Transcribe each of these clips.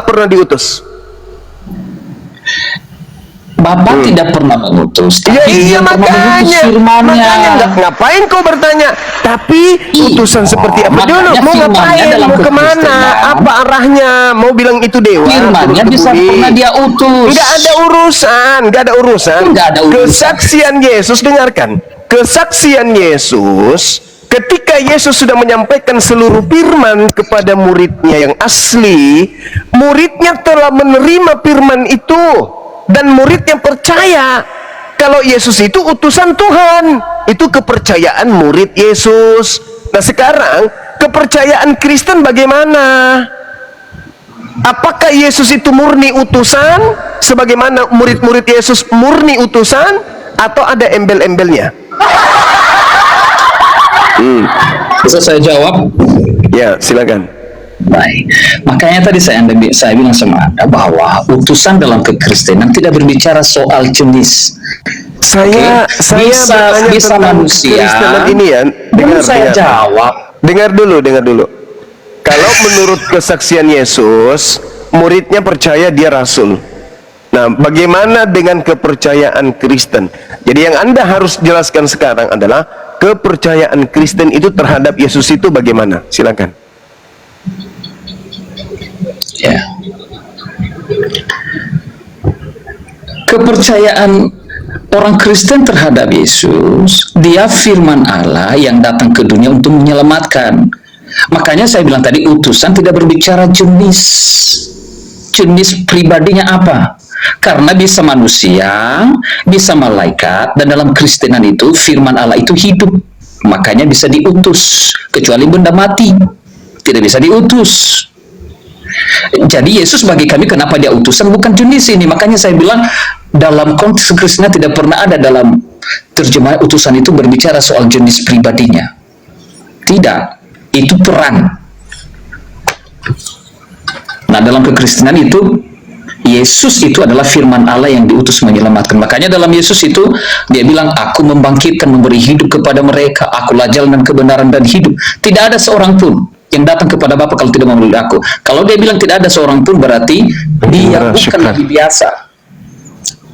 pernah diutus? Bapak tidak pernah mengutus, Ya tapi iya, dia pernah mengutus firman-Nya. makanya ngapain kau bertanya? Tapi utusan seperti apa dulu? makanya Mau firman-Nya ngapain? dalam Mau kemana? kekristenan, Apa arahnya? Mau bilang itu dewa? firman-Nya turun ke bisa bumi? pernah dia utus. Nggak ada urusan, nggak ada urusan. Nggak ada urusan. Kesaksian Yesus, dengarkan. Kesaksian Yesus, ketika Yesus sudah menyampaikan seluruh firman kepada muridnya yang asli, muridnya telah menerima firman itu. Dan muridnya percaya kalau Yesus itu utusan Tuhan. Itu kepercayaan murid Yesus. Nah sekarang kepercayaan Kristen bagaimana? Apakah Yesus itu murni utusan sebagaimana murid-murid Yesus murni utusan, atau ada embel-embelnya? Bisa saya jawab? Ya, silakan. Baik, makanya tadi saya bilang sama Anda bahwa utusan dalam kekristenan tidak berbicara soal jenis. Saya bertanya bisa tentang manusia. Kristenan ini ya. Dengar, saya dengar. jawab. Dengar dulu. Kalau menurut kesaksian Yesus, muridnya percaya dia rasul. Nah, bagaimana dengan kepercayaan Kristen? Jadi yang Anda harus jelaskan sekarang adalah kepercayaan Kristen itu terhadap Yesus itu bagaimana? Silakan. Ya. Kepercayaan orang Kristen terhadap Yesus, dia firman Allah yang datang ke dunia untuk menyelamatkan. Makanya saya bilang tadi utusan tidak berbicara jenis pribadinya apa. Karena bisa manusia, bisa malaikat, dan dalam Kristenan itu firman Allah itu hidup. Makanya bisa diutus, kecuali benda mati tidak bisa diutus. Jadi Yesus bagi kami kenapa dia utusan, bukan jenis ini. Makanya saya bilang dalam konteks Kristennya tidak pernah ada dalam terjemahan utusan itu berbicara soal jenis pribadinya. Tidak, itu peran. Nah dalam kekristenan itu Yesus itu adalah firman Allah yang diutus menyelamatkan. Makanya dalam Yesus itu dia bilang, aku membangkitkan, memberi hidup kepada mereka, akulah jalan dan kebenaran dan hidup. Tidak ada seorang pun yang datang kepada Bapa kalau tidak melalui aku. Kalau dia bilang tidak ada seorang pun, berarti dia bukan nabi biasa.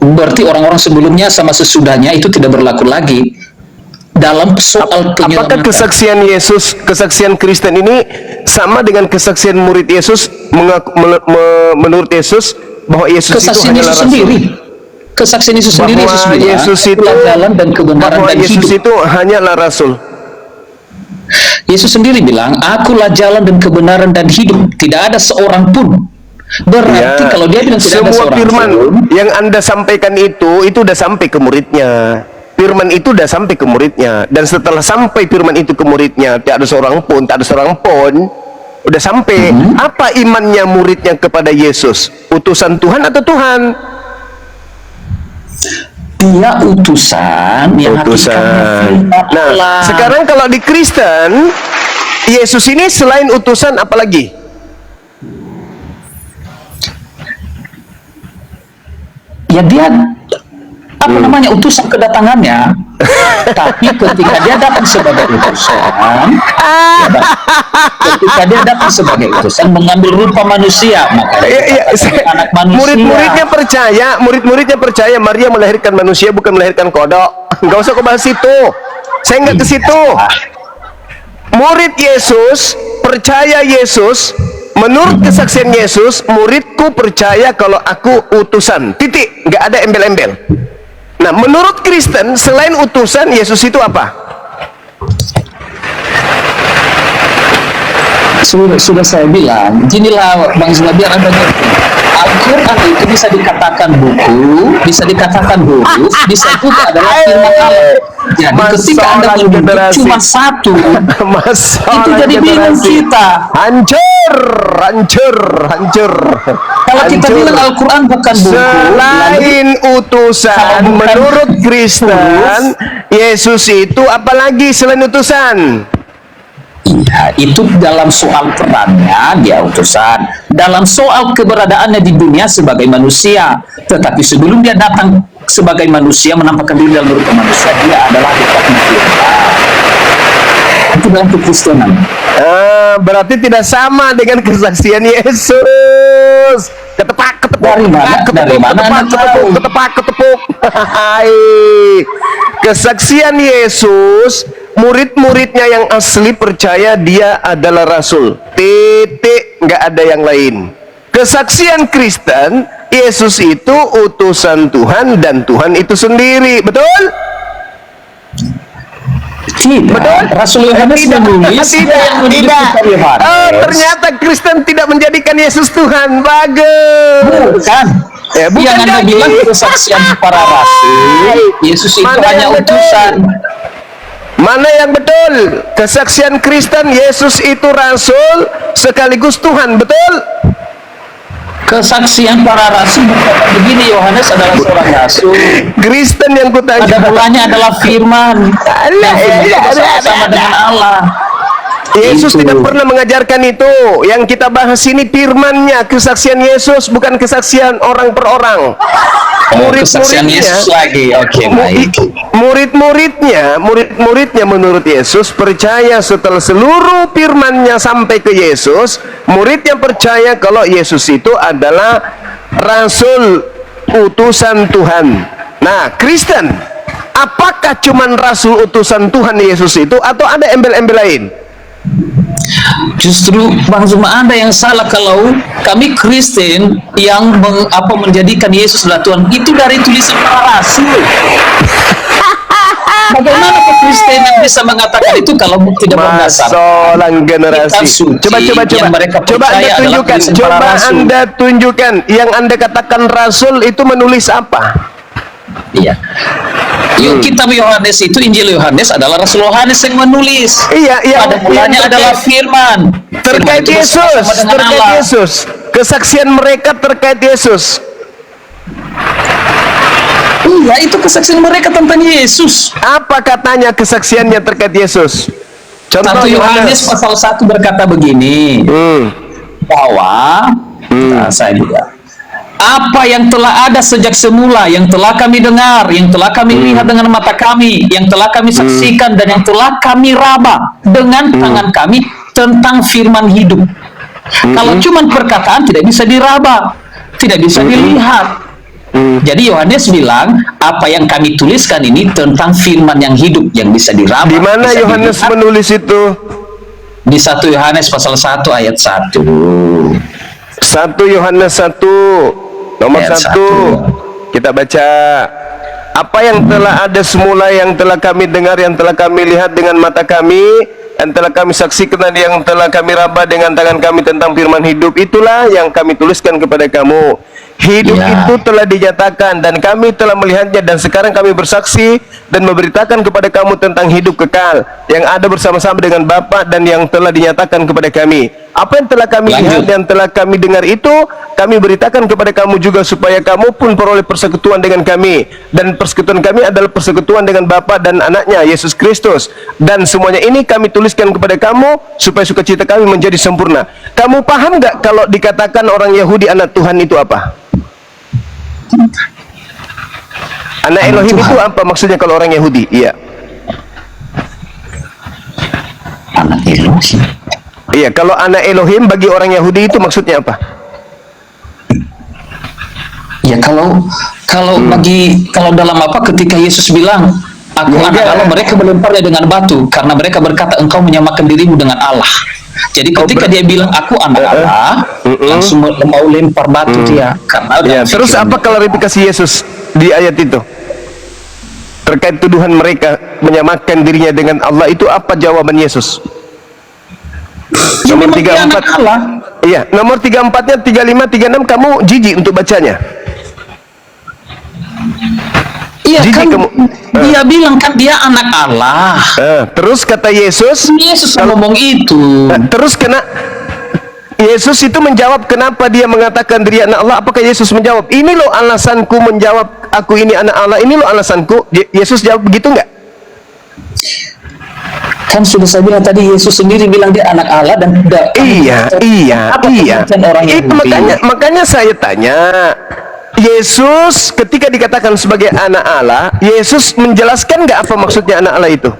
Berarti orang-orang sebelumnya sama sesudahnya itu tidak berlaku lagi dalam soal penyelamatan. Apakah kesaksian Yesus, kesaksian Kristen ini sama dengan kesaksian murid Yesus menurut Yesus bahwa Yesus itu hanyalah rasul? Kesaksian Yesus sendiri, Yesus itu jalan dan kebenaran dan Yesus hidup. itu hanyalah rasul. Yesus sendiri bilang, akulah jalan dan kebenaran dan hidup. Tidak ada seorang pun. Berarti kalau dia bilang tidak ada semua seorang firman pun, yang Anda sampaikan itu udah sampai ke muridnya. Firman itu udah sampai ke muridnya. Dan setelah sampai firman itu ke muridnya, tak ada seorang pun, udah sampai. Apa imannya muridnya kepada Yesus? Utusan Tuhan atau Tuhan? dia utusan yang Utusan. Nah, sekarang kalau di Kristen, Yesus ini selain utusan apa lagi? Ya dia apa namanya, utusan kedatangannya. Tapi ketika dia datang sebagai utusan, ketika dia datang sebagai utusan mengambil rupa manusia, maka anak manusia. Murid-muridnya percaya Maria melahirkan manusia, bukan melahirkan kodok. Nggak usah kau bahas itu. Saya nggak ke situ. Murid Yesus percaya Yesus. Menurut kesaksian Yesus, muridku percaya kalau aku utusan. Titik. Nggak ada embel-embel. Nah, menurut Kristen, selain utusan, Yesus itu apa? Sudah saya bilang, ginilah Bang Zula, biar Anda ngerti. Al-Quran itu bisa dikatakan buku, bisa dikatakan huruf, bisa juga adalah firman Allah. Jadi ketika Anda menyebut cuma satu, itu jadi bingung kita. Hancur. Kalau kita bilang Al-Quran bukan buku, selain utusan, menurut Kristen, Yesus itu apalagi selain utusan? Iya, itu dalam soal perannya dia utusan, dalam soal keberadaannya di dunia sebagai manusia. Tetapi sebelum dia datang sebagai manusia, menampakkan diri dalam rupa manusia, dia adalah hakikatnya Tuhan. Itu dalam kekristenan. Berarti tidak sama dengan kesaksian Yesus. Yesus. Ketepak. Dari mana Anda tahu? Ketepuk. Hai. Kesaksian Yesus, murid-muridnya yang asli percaya dia adalah rasul. Titik, nggak ada yang lain. Kesaksian Kristen, Yesus itu utusan Tuhan dan Tuhan itu sendiri. Betul? Tidak. Betul? Rasul Yohanes menulis Tidak. Oh, ternyata Kristen tidak menjadikan Yesus Tuhan. Bagus. Bukan. Ya, bukan yang Anda lagi. bilang kesaksian para rasul, Yesus itu Mana hanya yang betul? utusan. Mana yang betul? Kesaksian Kristen, Yesus itu rasul sekaligus Tuhan. Betul? Kesaksian para rasul berkata begini, Yohanes adalah seorang rasul. Kristen yang kutanya. Pada mulanya adalah firman. Dan firman itu bersama-sama dengan Allah. Yesus Itu. tidak pernah mengajarkan itu. Yang kita bahas ini firman-Nya, kesaksian Yesus, bukan kesaksian orang per orang. Kesaksian Yesus lagi. Oke, baik. Murid-muridnya menurut Yesus percaya setelah seluruh firman-Nya sampai ke Yesus, muridnya percaya kalau Yesus itu adalah rasul utusan Tuhan. Nah, Kristen, apakah cuman rasul utusan Tuhan Yesus itu atau ada embel-embel lain? Justru Bang Zuma, Anda yang salah kalau kami Kristen yang menjadikan Yesus adalah Tuhan itu dari tulisan para rasul. Bagaimana kekristenan bisa mengatakan itu kalau tidak berdasar Masalah generasi. kitab suci Coba yang mereka Coba percaya Anda adalah tunjukkan. tulisan para Coba rasul. Anda tunjukkan yang Anda katakan rasul itu menulis apa? Iya. Yuk, kitab Yohanes itu, Injil Yohanes adalah Rasul Yohanes yang menulis. Iya, Pada mulanya yang adalah firman. terkait Firman itu Yesus, bersama dengan terkait Allah. Yesus. Kesaksian mereka terkait Yesus. Iya, itu kesaksian mereka tentang Yesus. Apa katanya kesaksiannya terkait Yesus? 1 Yohanes pasal 1 berkata begini, bahwa saya juga apa yang telah ada sejak semula, yang telah kami dengar, yang telah kami lihat dengan mata kami, yang telah kami saksikan dan yang telah kami raba dengan tangan kami tentang firman hidup. Kalau cuma perkataan tidak bisa diraba, tidak bisa dilihat. Jadi Yohanes bilang apa yang kami tuliskan ini tentang firman yang hidup yang bisa diraba. Di mana bisa Yohanes dilihat. menulis itu? Di 1 Yohanes pasal 1 ayat 1. 1 Yohanes 1 nomor Ayat 1 kita baca, apa yang telah ada semula, yang telah kami dengar, yang telah kami lihat dengan mata kami, yang telah kami saksikan dan yang telah kami raba dengan tangan kami tentang firman hidup, itulah yang kami tuliskan kepada kamu. Hidup itu telah dinyatakan dan kami telah melihatnya, dan sekarang kami bersaksi dan memberitakan kepada kamu tentang hidup kekal yang ada bersama-sama dengan Bapa dan yang telah dinyatakan kepada kami. Apa yang telah kami lihat dan telah kami dengar itu kami beritakan kepada kamu juga, supaya kamu pun peroleh persekutuan dengan kami, dan persekutuan kami adalah persekutuan dengan Bapa dan anaknya Yesus Kristus, dan semuanya ini kami tuliskan kepada kamu supaya sukacita kami menjadi sempurna. Kamu paham nggak kalau dikatakan orang Yahudi anak Tuhan itu apa? Anak Elohim Tuhan. itu apa maksudnya kalau orang Yahudi? Iya. Anak Elohim. Iya, kalau anak Elohim bagi orang Yahudi itu maksudnya apa? Ya kalau dalam apa ketika Yesus bilang aku anak Allah, mereka melemparnya dengan batu karena mereka berkata engkau menyamakan dirimu dengan Allah. Jadi ketika dia bilang aku anak Allah, langsung mau lempar batu dia karena Ya, terus apa klarifikasi Yesus di ayat itu? Terkait tuduhan mereka menyamakan dirinya dengan Allah, itu apa jawaban Yesus? Nomor 34. Allah. Iya, nomor 34-nya 35 36 kamu jijik untuk bacanya. Iya Jijik kan kamu. dia bilang kan dia anak Allah. Terus kata Yesus, Yesus ngomong itu. terus Yesus itu menjawab kenapa dia mengatakan diri anak Allah. Apakah Yesus menjawab, ini loh alasanku menjawab aku ini anak Allah, ini loh alasanku? Yesus jawab begitu nggak? Kan sudah saya bilang tadi, Yesus sendiri bilang dia anak Allah dan tidak. Iya. Orang Itu makanya saya tanya, Yesus ketika dikatakan sebagai anak Allah, Yesus menjelaskan nggak apa maksudnya anak Allah itu?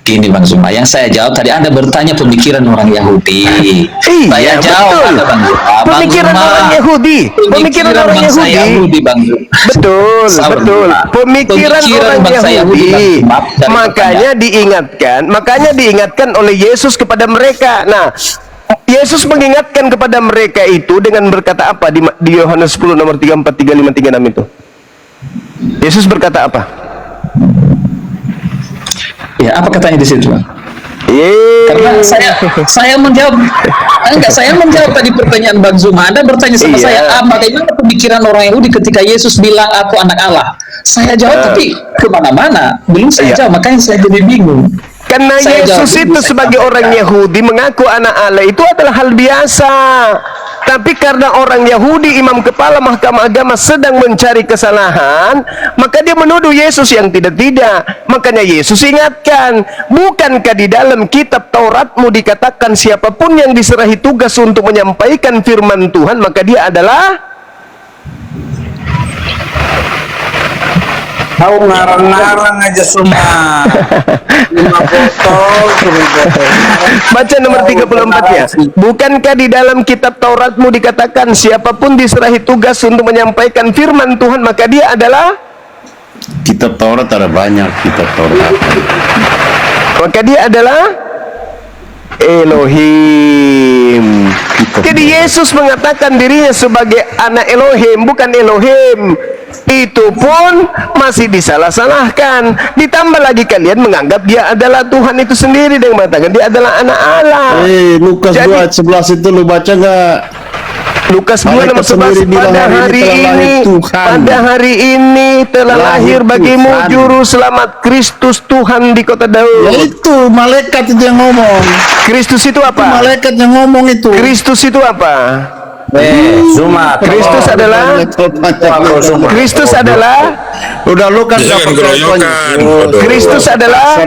Ini Bang Zuma, yang saya jawab tadi Anda bertanya pemikiran orang Yahudi. Saya jawab betul. Anda Bang Zuma. Pemikiran orang Yahudi. Pemikiran orang bangsa Yahudi. Bang Zuma. Betul, Sabar, betul. Bang. Pemikiran orang bangsa Yahudi. Bang Zuma, Makanya diingatkan oleh Yesus kepada mereka. Nah, Yesus mengingatkan kepada mereka itu dengan berkata apa di Yohanes 10 nomor 34, 35, 36 itu? Yesus berkata apa? Ya, apa katanya di situ, Bang? Karena saya menjawab, saya menjawab tadi pertanyaan Bang Zuma. Anda bertanya sama saya, bagaimana pemikiran orang Yahudi ketika Yesus bilang aku anak Allah? Saya jawab tapi kemana-mana, belum saya jawab, makanya saya jadi bingung. Karena Yesus itu sebagai orang Yahudi mengaku anak Allah itu adalah hal biasa. Tapi karena orang Yahudi, imam kepala mahkamah agama sedang mencari kesalahan, maka dia menuduh Yesus yang tidak-tidak. Makanya Yesus ingatkan, bukankah di dalam kitab Tauratmu dikatakan siapapun yang diserahi tugas untuk menyampaikan firman Tuhan, maka dia adalah Tahu ngarang-ngarang aja semua. 5 botol. Baca nomor 34-nya. Bukankah di dalam kitab Tauratmu dikatakan siapapun diserahi tugas untuk menyampaikan firman Tuhan, maka dia adalah Kitab Taurat ada banyak kitab Taurat. maka dia adalah Elohim. Jadi Yesus mengatakan dirinya sebagai anak Elohim, bukan Elohim. Itu pun masih disalah-salahkan. Ditambah lagi kalian menganggap dia adalah Tuhan itu sendiri dengan mengatakan dia adalah anak Allah. Lukas 2 ayat 11 itu lu baca nggak? Lukas 2 nomor 11, pada hari ini telah lahir bagimu juru selamat Kristus Tuhan di kota Daud. Ya itu malaikat itu yang ngomong. Kristus itu apa? Malaikat yang ngomong itu. Kristus itu apa? Zuma. Kristus adalah udah Lukas Jangan geroyokan. Kristus adalah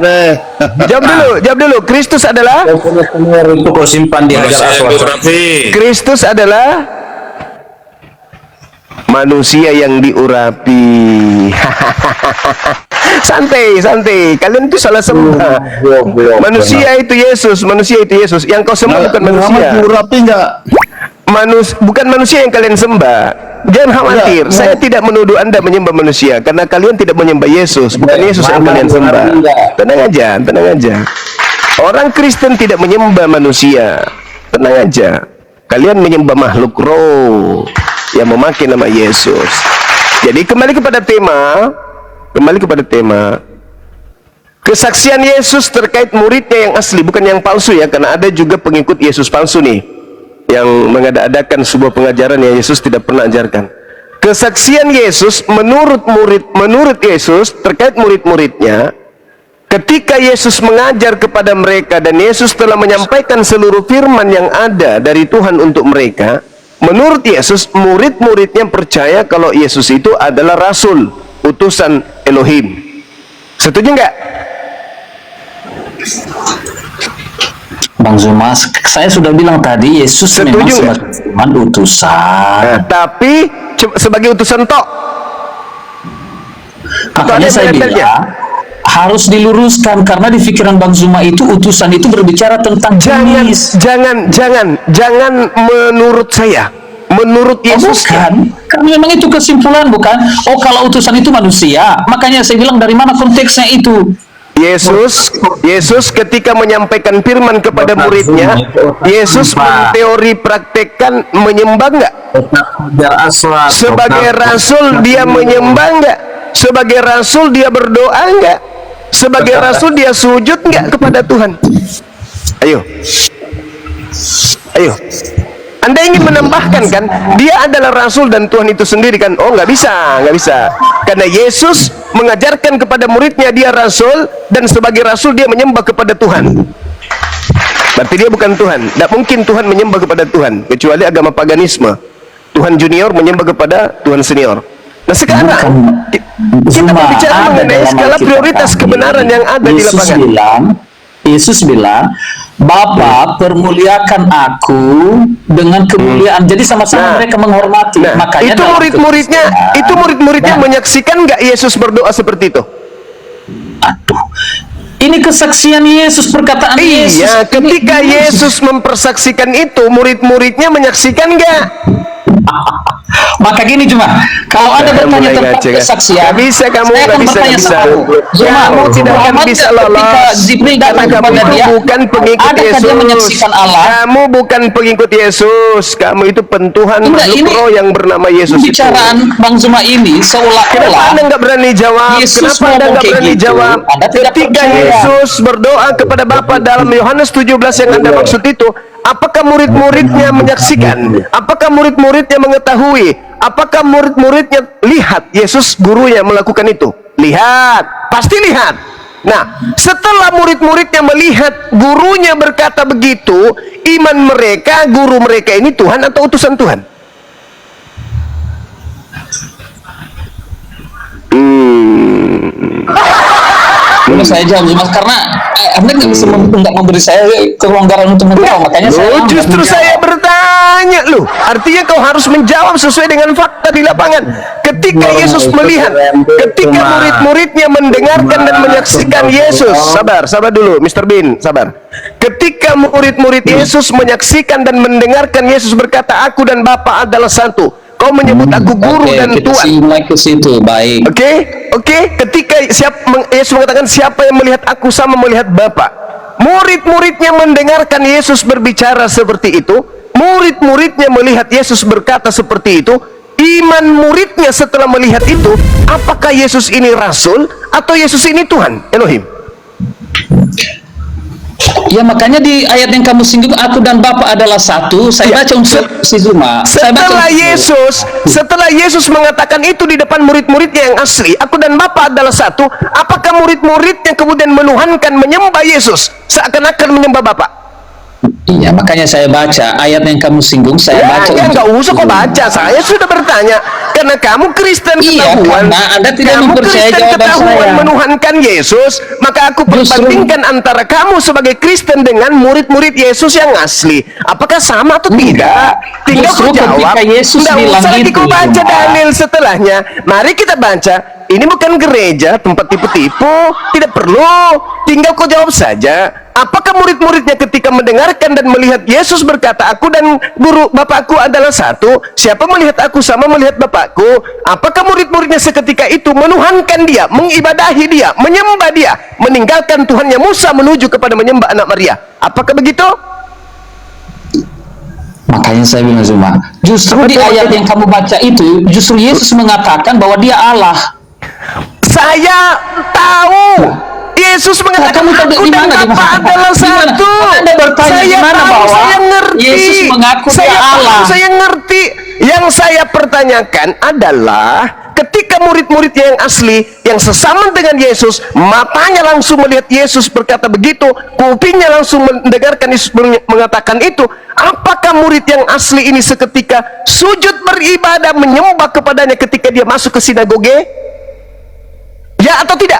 jawab dulu. Kristus adalah Itu kau simpan di Hajar Aswad. Kristus adalah manusia yang diurapi. Santai. Kalian itu salah sembah. Manusia itu Yesus. Yang kau sembah bukan manusia. Diurapi enggak? Bukan manusia yang kalian sembah. Jangan khawatir. Saya tidak menuduh Anda menyembah manusia, karena kalian tidak menyembah Yesus. Bukan Yesus yang kalian sembah. Tenang aja. Orang Kristen tidak menyembah manusia. Tenang aja. Kalian menyembah makhluk roh yang memakai nama Yesus. Jadi kembali kepada tema. Kesaksian Yesus terkait muridnya yang asli, bukan yang palsu ya, karena ada juga pengikut Yesus palsu nih, yang mengada-adakan sebuah pengajaran yang Yesus tidak pernah ajarkan. Kesaksian Yesus menurut Yesus terkait murid-muridnya, ketika Yesus mengajar kepada mereka dan Yesus telah menyampaikan seluruh firman yang ada dari Tuhan untuk mereka, menurut Yesus, murid-muridnya percaya kalau Yesus itu adalah Rasul, utusan Elohim. Setuju nggak? Bang Zuma, saya sudah bilang tadi Yesus memang sebagai firman utusan. Tapi sebagai utusan tok. Makanya saya bilang harus diluruskan, karena di pikiran Bang Zuma itu utusan itu berbicara tentang jenis. Jangan menurut saya. Menurut Yesus kan? Karena memang itu kesimpulan, bukan? Oh, kalau utusan itu manusia. Makanya saya bilang dari mana konteksnya itu? Yesus ketika menyampaikan firman kepada muridnya, Yesus teori praktekkan menyembah nggak? Sebagai rasul dia menyembah nggak? Sebagai rasul dia berdoa nggak? Sebagai rasul dia sujud nggak kepada Tuhan? Ayo. Anda ingin menambahkan kan, dia adalah rasul dan Tuhan itu sendiri kan? Oh, nggak bisa. Karena Yesus mengajarkan kepada muridnya dia rasul, dan sebagai rasul dia menyembah kepada Tuhan. Berarti dia bukan Tuhan. Tidak mungkin Tuhan menyembah kepada Tuhan, kecuali agama paganisme. Tuhan junior menyembah kepada Tuhan senior. Nah sekarang kita berbicara mengenai skala prioritas kebenaran yang ada di lapangan. Yesus bilang, Bapa permuliakan aku dengan kemuliaan. Jadi sama-sama mereka menghormati. Makanya itu murid-muridnya menyaksikan nggak Yesus berdoa seperti itu? Aduh, Ini kesaksian Yesus, perkataan Yesus. Iya, ketika Yesus mempersaksikan itu, murid-muridnya menyaksikan nggak? Maka gini cuma, kalau Anda bertanya Mulai tentang ngaco, kan? kesaksian, Nggak bisa kamu, saya nggak akan bisa, bertanya nggak bisa. sama kamu. Cuma, Kamu tidak akan Muhammad bisa ketika lolos. Jibril Karena datang kamu kepada itu dia, bukan pengikut adakah dia Yesus. menyaksikan Allah? Kamu bukan pengikut Yesus. Kamu itu pentuhan Enggak, makhluk ini roh yang bernama Yesus itu. Pembicaraan Bang Zuma ini Kenapa seolah-olah Anda nggak berani jawab? Yesus Kenapa Anda ngomong nggak kayak berani gitu, jawab? Anda tidak Ketika percaya. Yesus berdoa kepada Bapa dalam Yohanes 17 yang Anda maksud itu, apakah murid-muridnya menyaksikan? Apakah murid-muridnya mengetahui? Apakah murid-muridnya lihat Yesus gurunya melakukan itu? Lihat, pasti lihat. Nah, setelah murid-muridnya melihat gurunya berkata begitu, iman mereka, guru mereka ini Tuhan atau utusan Tuhan? Boleh saya jawab Mas, karena Anda nggak bisa nggak memberi saya kelonggaran untuk menjawab, makanya saya Loh, nggak justru menjawab. saya bertanya loh. Artinya kau harus menjawab sesuai dengan fakta di lapangan. Ketika Yesus melihat, ketika murid-muridnya mendengarkan dan menyaksikan Yesus. Sabar dulu, Mr. Bin, sabar. Ketika murid-murid Yesus menyaksikan dan mendengarkan Yesus berkata, aku dan Bapa adalah satu. Kau menyebut aku guru Oke, dan kita Tuhan. mulai ke situ, baik. Oke. Ketika Yesus mengatakan siapa yang melihat aku sama melihat Bapa. Murid-muridnya mendengarkan Yesus berbicara seperti itu. Murid-muridnya melihat Yesus berkata seperti itu. Iman muridnya setelah melihat itu, apakah Yesus ini Rasul atau Yesus ini Tuhan Elohim? Ya makanya di ayat yang kamu singgung, aku dan Bapa adalah satu. Saya baca untuk si Zuma. Setelah Yesus mengatakan itu di depan murid-muridnya yang asli, aku dan Bapa adalah satu, apakah murid-muridnya kemudian menuhankan, menyembah Yesus seakan-akan menyembah Bapa? Iya, makanya saya baca ayat yang kamu singgung, saya baca. Ya, untuk nggak usah kok Zuma. baca, saya sudah bertanya. Karena kamu Kristen Iya, ketahuan, karena Anda tidak kamu mempercayai Kristen jawaban ketahuan saya. menuhankan Yesus, maka aku perbandingkan antara kamu sebagai Kristen dengan murid-murid Yesus yang asli. Apakah sama atau tidak? Tinggal Justru kau jawab. ketika Yesus Nggak bilang usah lagi gitu, kau baca Zuma. dalil setelahnya. Mari kita baca. Ini bukan gereja, tempat tipu-tipu. Tidak perlu. Tinggal kau jawab saja. Apakah murid-muridnya ketika mendengarkan dan melihat Yesus berkata, aku dan guru Bapakku adalah satu. Siapa melihat aku sama melihat Bapakku. Apakah murid-muridnya seketika itu menuhankan dia, mengibadahi dia, menyembah dia, meninggalkan Tuhannya Musa menuju kepada menyembah anak Maria? Apakah begitu? Makanya saya bilang Zuma, justru di ayat yang kamu baca itu, justru Yesus mengatakan bahwa dia Allah. Saya tahu. Yesus mengatakan kamu tahu aku di dan mana, di Bapa mana? adalah Di mana? satu. Anda bertanya Saya di mana tahu, bahwa saya ngerti. Yesus mengaku dia Saya tahu, Allah. saya ngerti. Yang saya pertanyakan adalah ketika murid-muridnya yang asli, yang sesama dengan Yesus, matanya langsung melihat Yesus berkata begitu, kupingnya langsung mendengarkan Yesus mengatakan itu, apakah murid yang asli ini seketika sujud beribadah menyembah kepadanya ketika dia masuk ke sinagoge? Ya atau tidak?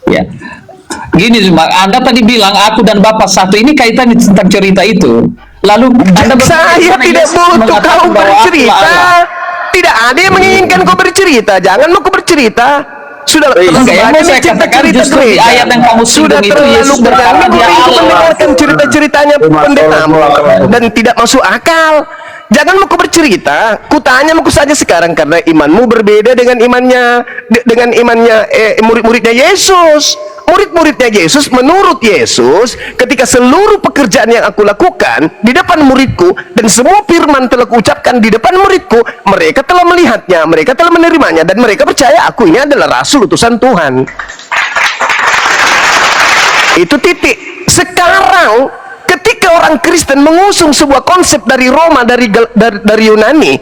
Ya. Gini Zuma, Anda tadi bilang aku dan Bapa satu, ini kaitannya tentang cerita itu. Lalu Anda Saya tidak butuh kau bercerita. Tidak ada yang menginginkan kau bercerita. Jangan mau kau bercerita. Sudah Enggak, yang mau saya katakan justru di ayat yang kamu sudah singgung itu terlalu Yesus berkata berani dia untuk Allah. mendengarkan cerita-ceritanya pendetamu dan tidak masuk akal. Jangan mau kau bercerita. Kutanya mau saja sekarang karena imanmu berbeda dengan imannya murid-muridnya Yesus. Murid-muridnya Yesus, menurut Yesus, ketika seluruh pekerjaan yang aku lakukan di depan muridku dan semua firman telah kuucapkan di depan muridku, mereka telah melihatnya, mereka telah menerimanya, dan mereka percaya aku ini adalah rasul utusan Tuhan. Itu titik. Sekarang ketika orang Kristen mengusung sebuah konsep dari Roma, dari Yunani,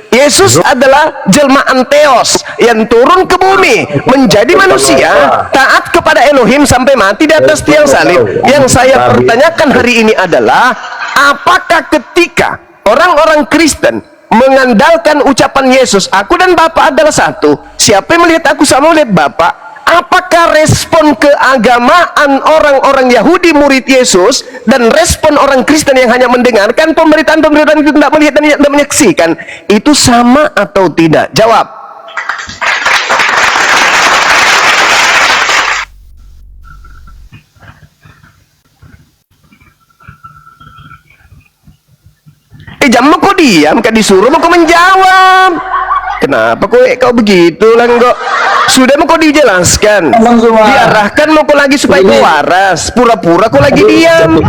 Yesus adalah jelmaan Theos yang turun ke bumi menjadi manusia, taat kepada Elohim sampai mati di atas tiang salib. Yang saya pertanyakan hari ini adalah, apakah ketika orang-orang Kristen mengandalkan ucapan Yesus, aku dan Bapa adalah satu, siapa yang melihat aku sama melihat Bapa, Apakah respon keagamaan orang-orang Yahudi murid Yesus dan respon orang Kristen yang hanya mendengarkan pemberitaan-pemberitaan itu, tidak melihat dan tidak menyaksikan, itu sama atau tidak? Jawab. Jangan kau diam, kau disuruh kau menjawab. Kenapa kau begitu lah kok? Sudah mau kau dijelaskan, diarahkan mau kau lagi supaya kau waras, pura-pura kau lagi diam.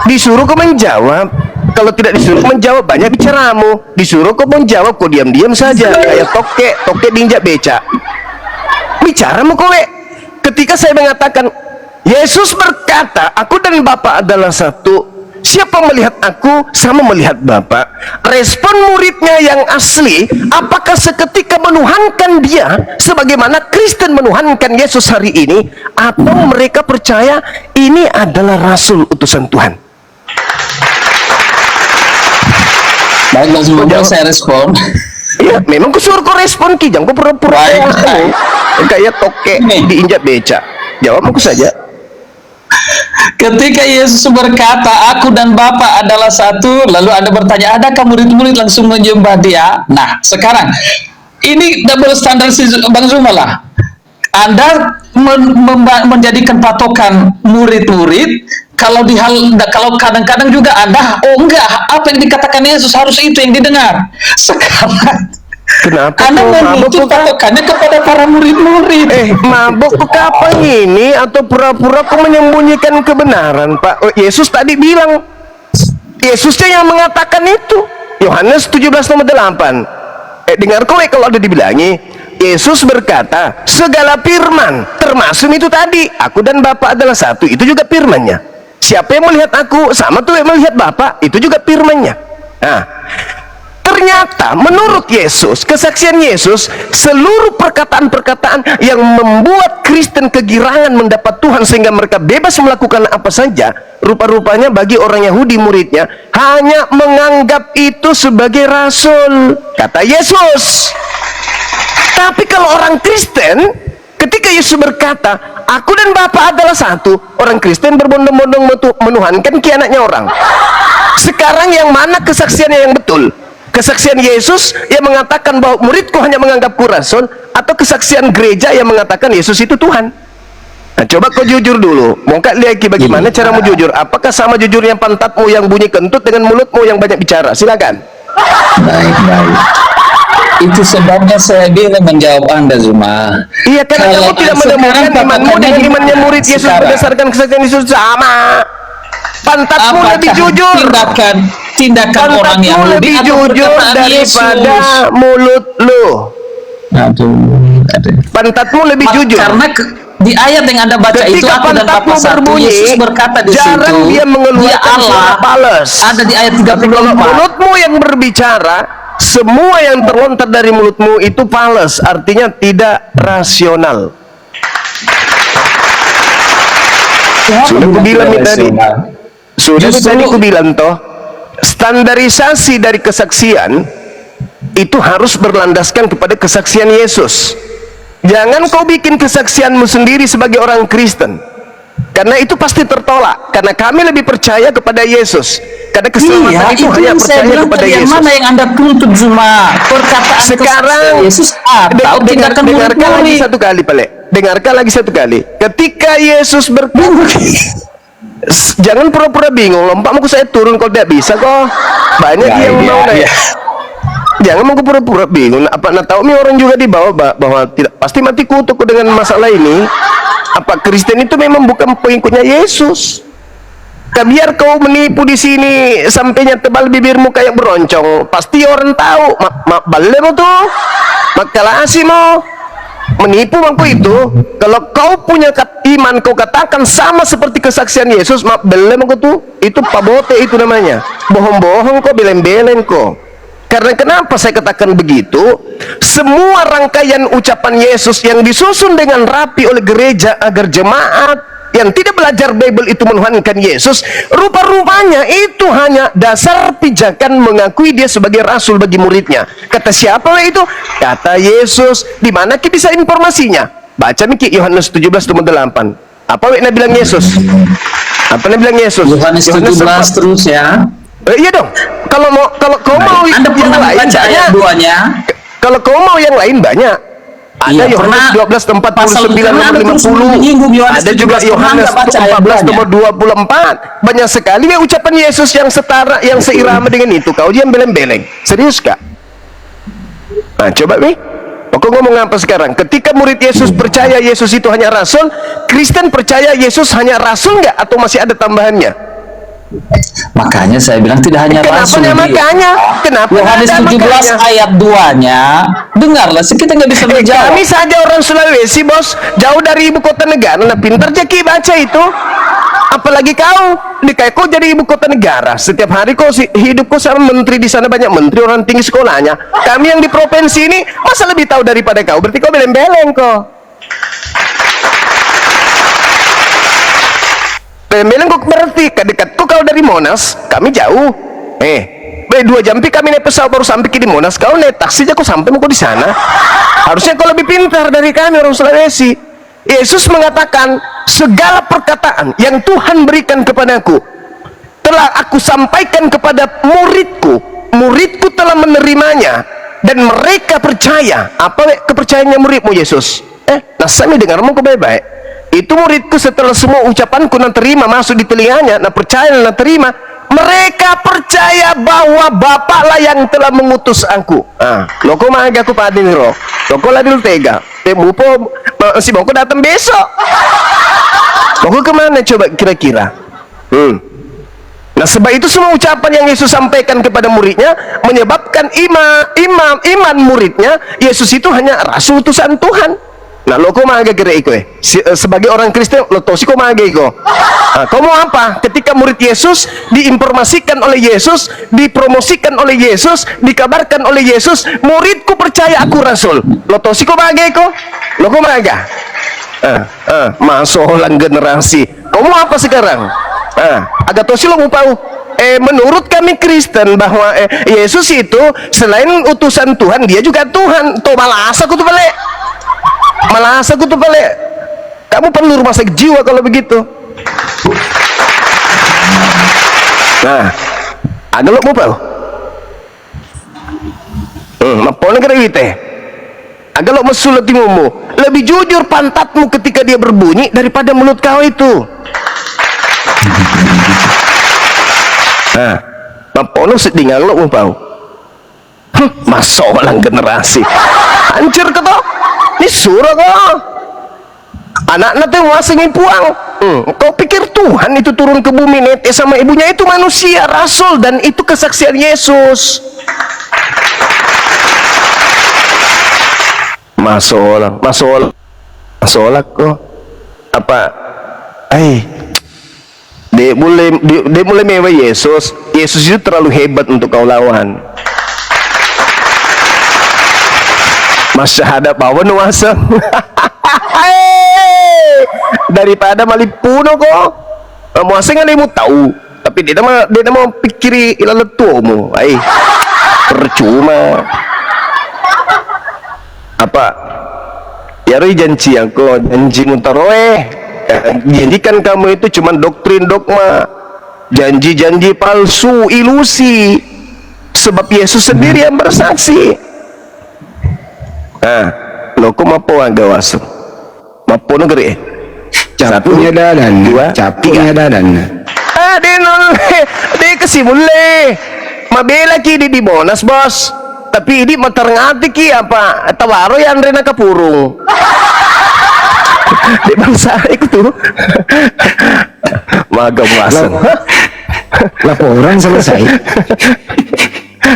Disuruh kau menjawab. Kalau tidak disuruh menjawab, banyak bicaramu. Disuruh kau menjawab, kau diam-diam saja kayak toke diinjak beca. Bicara mau kowe. Ketika saya mengatakan Yesus berkata, aku dan Bapa adalah satu. Siapa melihat aku sama melihat Bapa. Respon muridnya yang asli, apakah seketika menuhankan dia sebagaimana Kristen menuhankan Yesus hari ini, atau mereka percaya ini adalah rasul utusan Tuhan? Baiklah, semoga saya respon. Iya, memang kusuruh kau respon ki, jangan kau pura-pura kayak toke diinjak beca. Jawab aku saja. Ketika Yesus berkata, aku dan Bapa adalah satu, lalu Anda bertanya, adakah murid-murid langsung menyembah dia? Nah, sekarang ini double standard Bang Zuma lah. Anda menjadikan patokan murid-murid, kalau kadang-kadang juga Anda, oh enggak, apa yang dikatakan Yesus harus itu yang didengar. Sekarang kenapa Anda menuntut patokannya kepada para murid-murid. Mabuk apa ini, atau pura-pura kau menyembunyikan kebenaran, Pak? Oh, Yesus tadi bilang, Yesusnya yang mengatakan itu. Yohanes 17:8. Dengar kowe kalau ada dibilangi, Yesus berkata, segala firman, termasuk itu tadi, aku dan Bapa adalah satu, itu juga firmannya. Siapa yang melihat aku, sama tuh yang melihat Bapa, itu juga firmannya. Nah, ternyata menurut Yesus, kesaksian Yesus, seluruh perkataan-perkataan yang membuat Kristen kegirangan mendapat Tuhan sehingga mereka bebas melakukan apa saja, rupa-rupanya bagi orang Yahudi muridnya hanya menganggap itu sebagai rasul, kata Yesus. Tapi kalau orang Kristen, ketika Yesus berkata, aku dan Bapa adalah satu, orang Kristen berbondong-bondong menuhankan anaknya orang. Sekarang yang mana kesaksiannya yang betul? Kesaksian Yesus yang mengatakan bahwa muridku hanya menganggapku rasul, atau kesaksian gereja yang mengatakan Yesus itu Tuhan? Nah, coba kau jujur dulu. Mau kak lihat bagaimana caramu jujur? Apakah sama jujurnya pantatmu yang bunyi kentut dengan mulutmu yang banyak bicara? Silakan. Baik. Itu sebabnya saya bilang menjawab Anda, Zuma. Iya, karena kamu tidak menemukan imanmu dengan imannya murid Yesus berdasarkan kesaksian Yesus sama. Pantatmu lebih jujur. Tindakan orang yang lebih jujur daripada mulut lu. Pantatmu lebih jujur. Karena di ayat yang Anda baca itu, aku dan Bapa satu, Yesus berkata di jarang situ, dia mengeluarkan suara pales. Ada di ayat 34. Kalau mulutmu yang berbicara, semua yang terlontar dari mulutmu itu pales, artinya tidak rasional. Sudah kubilang tadi. Sudah tadi kubilang toh, standarisasi dari kesaksian itu harus berlandaskan kepada kesaksian Yesus. Jangan kau bikin kesaksianmu sendiri sebagai orang Kristen, karena itu pasti tertolak. Karena kami lebih percaya kepada Yesus, karena keselamatan itu hanya percaya kepada Yesus. Mana yang Anda tuntut, Zuma? Perkataan sekarang Yesus atau tindakan dengarkan lagi murid-murid? satu kali, Pale. Dengarkan lagi satu kali. Ketika Yesus berkata, jangan pura-pura bingung, lompat mau saya turun kalau tidak bisa kok. Banyak yang mau naik. Jangan mau pura-pura bingung. Apa nak tahu nih orang juga di bawah bahwa tidak pasti mati kutuk dengan masalah ini. Apa Kristen itu memang bukan pengikutnya Yesus? Biar kau menipu di sini sampainya tebal bibirmu kayak beroncong, pasti orang tahu. Balik mo tuh, makalasi mo. Menipu mampu itu. Kalau kau punya iman, kau katakan sama seperti kesaksian Yesus, balik mo tuh. Itu pabote itu namanya. Bohong-bohong kok, belen-belen kok. Karena kenapa saya katakan begitu? Semua rangkaian ucapan Yesus yang disusun dengan rapi oleh gereja agar jemaat yang tidak belajar Bible itu menuhankan Yesus, rupa-rupanya itu hanya dasar pijakan mengakui dia sebagai rasul bagi muridnya. Kata siapa itu? Kata Yesus. Di mana kita bisa informasinya? Baca nih Yohanes 17 nomor 8. Apa wek bilang Yesus? Apa bilang Yesus? Yohanes 17 terus ya. Iya dong. Kalau kau mau Anda yang pernah lain baca ayat banyak. 2-nya? Kalau kau mau yang lain banyak. Ada Iya, Yohanes pernah. 12 tempat Pasal 49 karena nomor Anda terus 50. menyinggung Yohanes Ada juga 17, pernah Yohanes nggak baca ayat 14 2-nya? nomor 24. Banyak sekali ya ucapan Yesus yang setara, yang seirama dengan itu. Kau diam beleng-beleng. Serius kak? Nah, coba nih. Kau ngomong apa sekarang? Ketika murid Yesus percaya Yesus itu hanya rasul, Kristen percaya Yesus hanya rasul nggak? Atau masih ada tambahannya? Makanya saya bilang tidak hanya rasul. Makanya? Kenapa Yohanes ada 17 makanya? ayat 2-nya, dengarlah, kita nggak bisa menjawab. Kami saja orang Sulawesi, bos, jauh dari ibu kota negara. Nah, pintar Jaki baca itu. Apalagi kau, kau jadi ibu kota negara. Setiap hari kau hidup kau sama menteri di sana, banyak menteri, orang tinggi sekolahnya. Kami yang di provinsi ini masa lebih tahu daripada kau. Berarti kau beleng-beleng kok. Beleng-beleng kok berarti dekatku kau dari Monas, kami jauh. 2 jam kami naik pesawat baru sampai di Monas. Kau naik taksi aja kau sampai mau kau di sana. Harusnya kau lebih pintar dari kami orang Sulawesi. Yesus mengatakan, segala perkataan yang Tuhan berikan kepadaku telah aku sampaikan kepada muridku. Muridku telah menerimanya dan mereka percaya. Apa kepercayaannya muridmu Yesus? Nah saya dengarmu kau baik-baik. Itu muridku setelah semua ucapanku nak terima masuk di telinganya, nak percaya nak terima, mereka percaya bahwa Bapaklah yang telah mengutus aku. Lo kok maga aku padin ro, lo kok ladil tega, temupo si boko datang besok. Boko kemana coba kira-kira? Nah sebab itu semua ucapan yang Yesus sampaikan kepada muridnya menyebabkan iman muridnya Yesus itu hanya rasul utusan Tuhan. Nah lo kok maga kira iko sebagai orang Kristen lo tosi kok maga iko. Kau mau apa? Ketika murid Yesus diinformasikan oleh Yesus, dipromosikan oleh Yesus, dikabarkan oleh Yesus, muridku percaya aku rasul. Lo tosi kok maga iko? Lo kok maga? Masolang generasi. Kau mau apa sekarang? Agak tosi lo mau tahu. Menurut kami Kristen bahwa Yesus itu selain utusan Tuhan, dia juga Tuhan. Tuh malah aku tuh balik. Malah aku tuh balik. Kamu perlu rumah sakit jiwa kalau begitu. Nah, ada lo mau tahu? Mapone kira wite. Agak lo mesulat timumu. Lebih jujur pantatmu ketika dia berbunyi daripada mulut kau itu. Nah, mapone sedingang lo mau tahu? Masolang generasi. Hancur ke toh? Ini surah kok. Anak-anak tuh masingin puang. Kau pikir Tuhan itu turun ke bumi nete sama ibunya itu manusia, rasul, dan itu kesaksian Yesus. Masolah kok. Apa? Dia mulai mewah Yesus. Yesus itu terlalu hebat untuk kau lawan. Masyarakat bawa nuasa. Daripada malipuno kok. Muasa nggak mau tahu. Tapi dia mau pikiri ilaletumu. Percuma. Apa? Ya janji aku, janji mutaroeh. Janjikan kamu itu cuma doktrin dogma. Janji-janji palsu, ilusi. Sebab Yesus sendiri yang bersaksi. Lo kok mapo agawas? Mapo negeri? Capunya dadan, 2, capunya 3. dadan. Dia kesimule. Mabela ki di Monas bos. Tapi ini matar ngati ki apa? Tawaro yang rena kapurung. Di bangsa itu tuh. Magam wasan. Laporan selesai.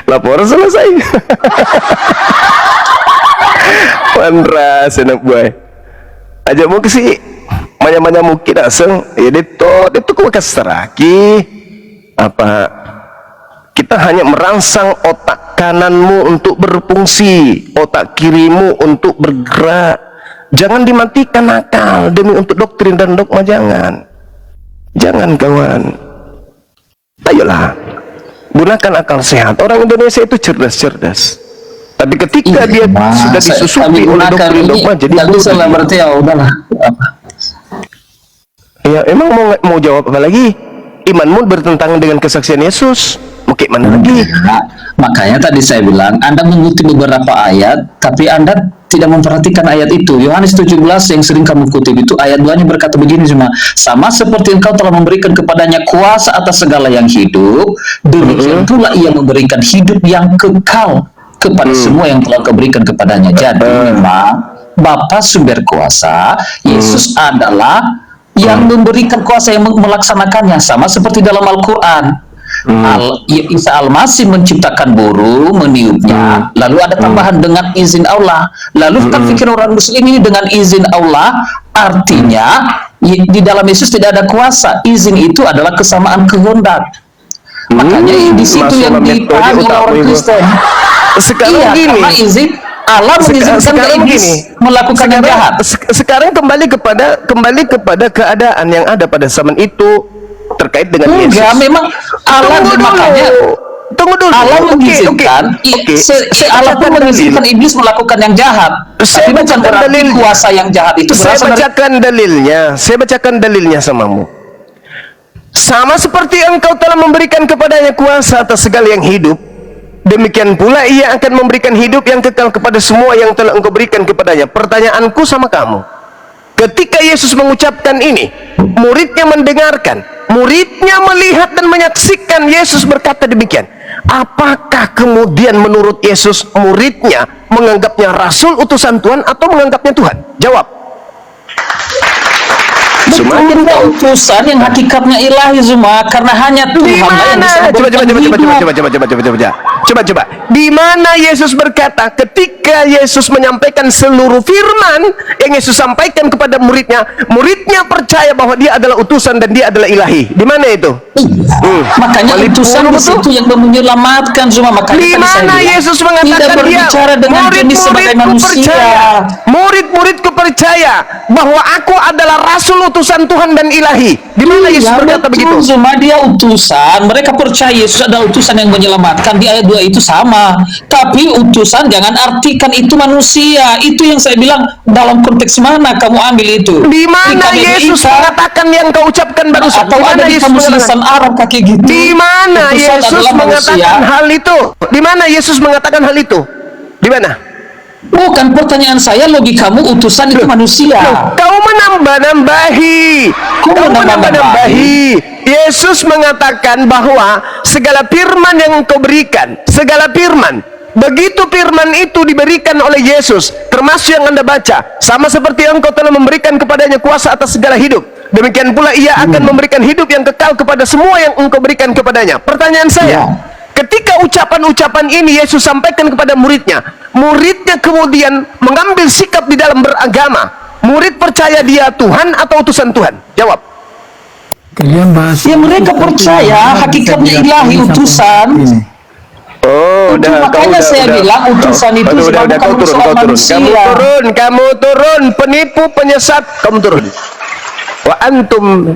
Laporan selesai. Mandra senap boy. Aja mau ke si manya-manya mungkin aseng. Ya itu kok keseraki. Apa? Kita hanya merangsang otak kananmu untuk berfungsi, otak kirimu untuk bergerak. Jangan dimatikan akal demi untuk doktrin dan dogma, jangan kawan. Ayolah, gunakan akal sehat. Orang Indonesia itu cerdas. Tapi ketika dia sudah disusupi oleh doktrin dogma, jadi nggak bisa lah berarti, ya udahlah. Ya, emang mau jawab apa lagi? Imanmu bertentangan dengan kesaksian Yesus. Mau kayak mana lagi? Nah, makanya tadi saya bilang, Anda mengutip beberapa ayat, tapi Anda tidak memperhatikan ayat itu. Yohanes 17 yang sering kamu kutip itu, ayat 2-nya berkata begini cuma, sama seperti engkau telah memberikan kepadanya kuasa atas segala yang hidup, demikian pula ia memberikan hidup yang kekal kepada semua yang telah keberikan kepadanya. Jadi memang Bapa sumber kuasa, Yesus adalah yang memberikan kuasa, yang melaksanakannya, sama seperti dalam Al-Quran. Isa Al-Masih menciptakan burung, meniupnya, lalu ada tambahan dengan izin Allah. Lalu kita pikir orang Muslim ini dengan izin Allah, artinya di dalam Yesus tidak ada kuasa. Izin itu adalah kesamaan kehendak. Makanya di situ yang dipahami oleh orang Kristen. Sekarang gini, karena izin Allah mengizinkan ke iblis melakukan yang jahat. Sekarang kembali kepada keadaan yang ada pada zaman itu terkait dengan Yesus. Enggak, memang Allah makanya tunggu dulu. Allah mengizinkan, Allah pun mengizinkan iblis melakukan yang jahat. Tapi bukan berarti kuasa yang jahat itu Saya bacakan dalilnya samamu. Sama seperti engkau telah memberikan kepadanya kuasa atas segala yang hidup, demikian pula ia akan memberikan hidup yang kekal kepada semua yang telah engkau berikan kepadanya. Pertanyaanku sama kamu, ketika Yesus mengucapkan ini, muridnya mendengarkan, muridnya melihat dan menyaksikan Yesus berkata demikian. Apakah kemudian menurut Yesus muridnya menganggapnya rasul utusan Tuhan atau menganggapnya Tuhan? Jawab. Betul, utusan yang hakikatnya ilahi semua, karena hanya Tuhan yang bisa coba. Di mana Yesus berkata ketika Yesus menyampaikan seluruh firman yang Yesus sampaikan kepada muridnya, muridnya percaya bahwa dia adalah utusan dan dia adalah ilahi. Di mana itu? Makanya utusan di situ yang menyelamatkan semua. Makanya di mana Yesus mengatakan dia murid-muridku percaya bahwa aku adalah rasul utusan Tuhan dan ilahi. Di mana Yesus berkata begitu? Cuma dia utusan, mereka percaya Yesus adalah utusan yang menyelamatkan. Di ayat 2 itu sama. Tapi utusan jangan artikan itu manusia. Itu yang saya bilang, dalam konteks mana kamu ambil itu? Di mana Yesus mengatakan yang kau ucapkan barusan? Atau ada di kamus lisan Arab kaki gitu? Di mana Yesus mengatakan hal itu? Di mana Yesus mengatakan hal itu? Di mana? Bukan, pertanyaan saya, logikamu utusan itu manusia. Kau menambah-nambahi. Yesus mengatakan bahwa segala firman yang engkau berikan, segala firman, begitu firman itu diberikan oleh Yesus, termasuk yang Anda baca, sama seperti engkau telah memberikan kepadanya kuasa atas segala hidup, demikian pula ia akan memberikan hidup yang kekal kepada semua yang engkau berikan kepadanya. Pertanyaan saya, ketika ucapan-ucapan ini Yesus sampaikan kepada muridnya, muridnya kemudian mengambil sikap di dalam beragama. Murid percaya dia Tuhan atau utusan Tuhan? Jawab. Kalian bahas ya, mereka percaya hakikatnya ilahi utusan. Oh, makanya saya bilang utusan itu bukan urusan manusia. Kamu turun, penipu, penyesat, kamu turun. Wa antum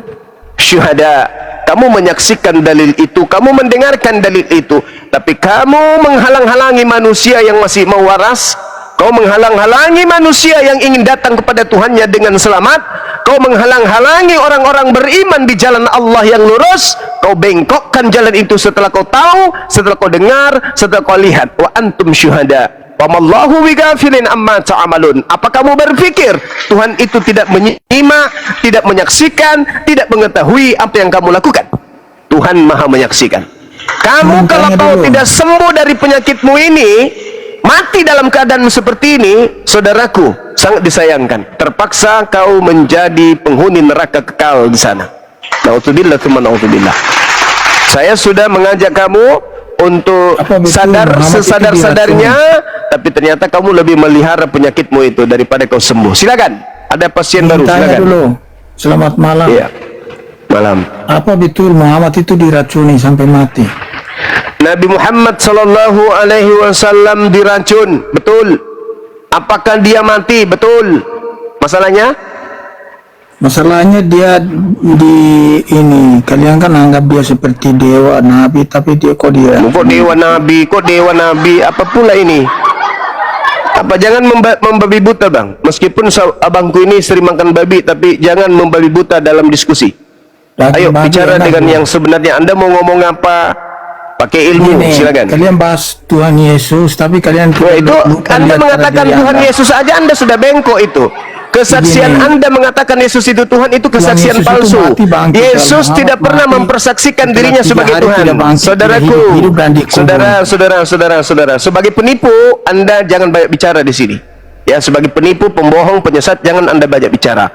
syuhada. Kamu menyaksikan dalil itu, kamu mendengarkan dalil itu, tapi kamu menghalang-halangi manusia yang masih mau waras. Kau menghalang-halangi manusia yang ingin datang kepada Tuhannya dengan selamat. Kau menghalang-halangi orang-orang beriman di jalan Allah yang lurus. Kau bengkokkan jalan itu setelah kau tahu, setelah kau dengar, setelah kau lihat. Wa antum syuhada. Wa mallahu bighafilin amma ta'malun. Apa kamu berpikir Tuhan itu tidak menyimak, tidak menyaksikan, tidak mengetahui apa yang kamu lakukan? Tuhan Maha menyaksikan. Kamu kalau kau tidak sembuh dari penyakitmu ini, mati dalam keadaan seperti ini, saudaraku, sangat disayangkan. Terpaksa kau menjadi penghuni neraka kekal di sana. Na'udzubillah, tsumma na'udzubillah. Saya sudah mengajak kamu untuk sadar sesadar-sadarnya, tapi ternyata kamu lebih melihara penyakitmu itu daripada kau sembuh. Silakan. Ada pasien baru, silakan. Dulu. Selamat malam. Iya. Malam. Apa betul Muhammad itu diracuni sampai mati? Nabi Muhammad sallallahu alaihi wasallam diracun, betul. Apakah dia mati? Betul. Masalahnya dia di ini, kalian kan anggap dia seperti dewa nabi, tapi dia kok dia dewa nabi, apa pula ini? Apa jangan membabi buta, Bang? Meskipun abangku ini sering makan babi, tapi jangan membabi buta dalam diskusi. Ayo bicara dengan yang sebenarnya. Anda mau ngomong apa? Pakai ilmu, silakan. Kalian bahas Tuhan Yesus, tapi kalian itu Anda mengatakan Tuhan Yesus aja, Anda sudah bengkok itu. Kesaksian Anda mengatakan Yesus itu Tuhan, itu kesaksian palsu. Yesus tidak pernah mempersaksikan dirinya sebagai Tuhan. Saudaraku, saudara, sebagai penipu Anda jangan banyak bicara di sini. Ya, sebagai penipu, pembohong, penyesat, jangan Anda banyak bicara.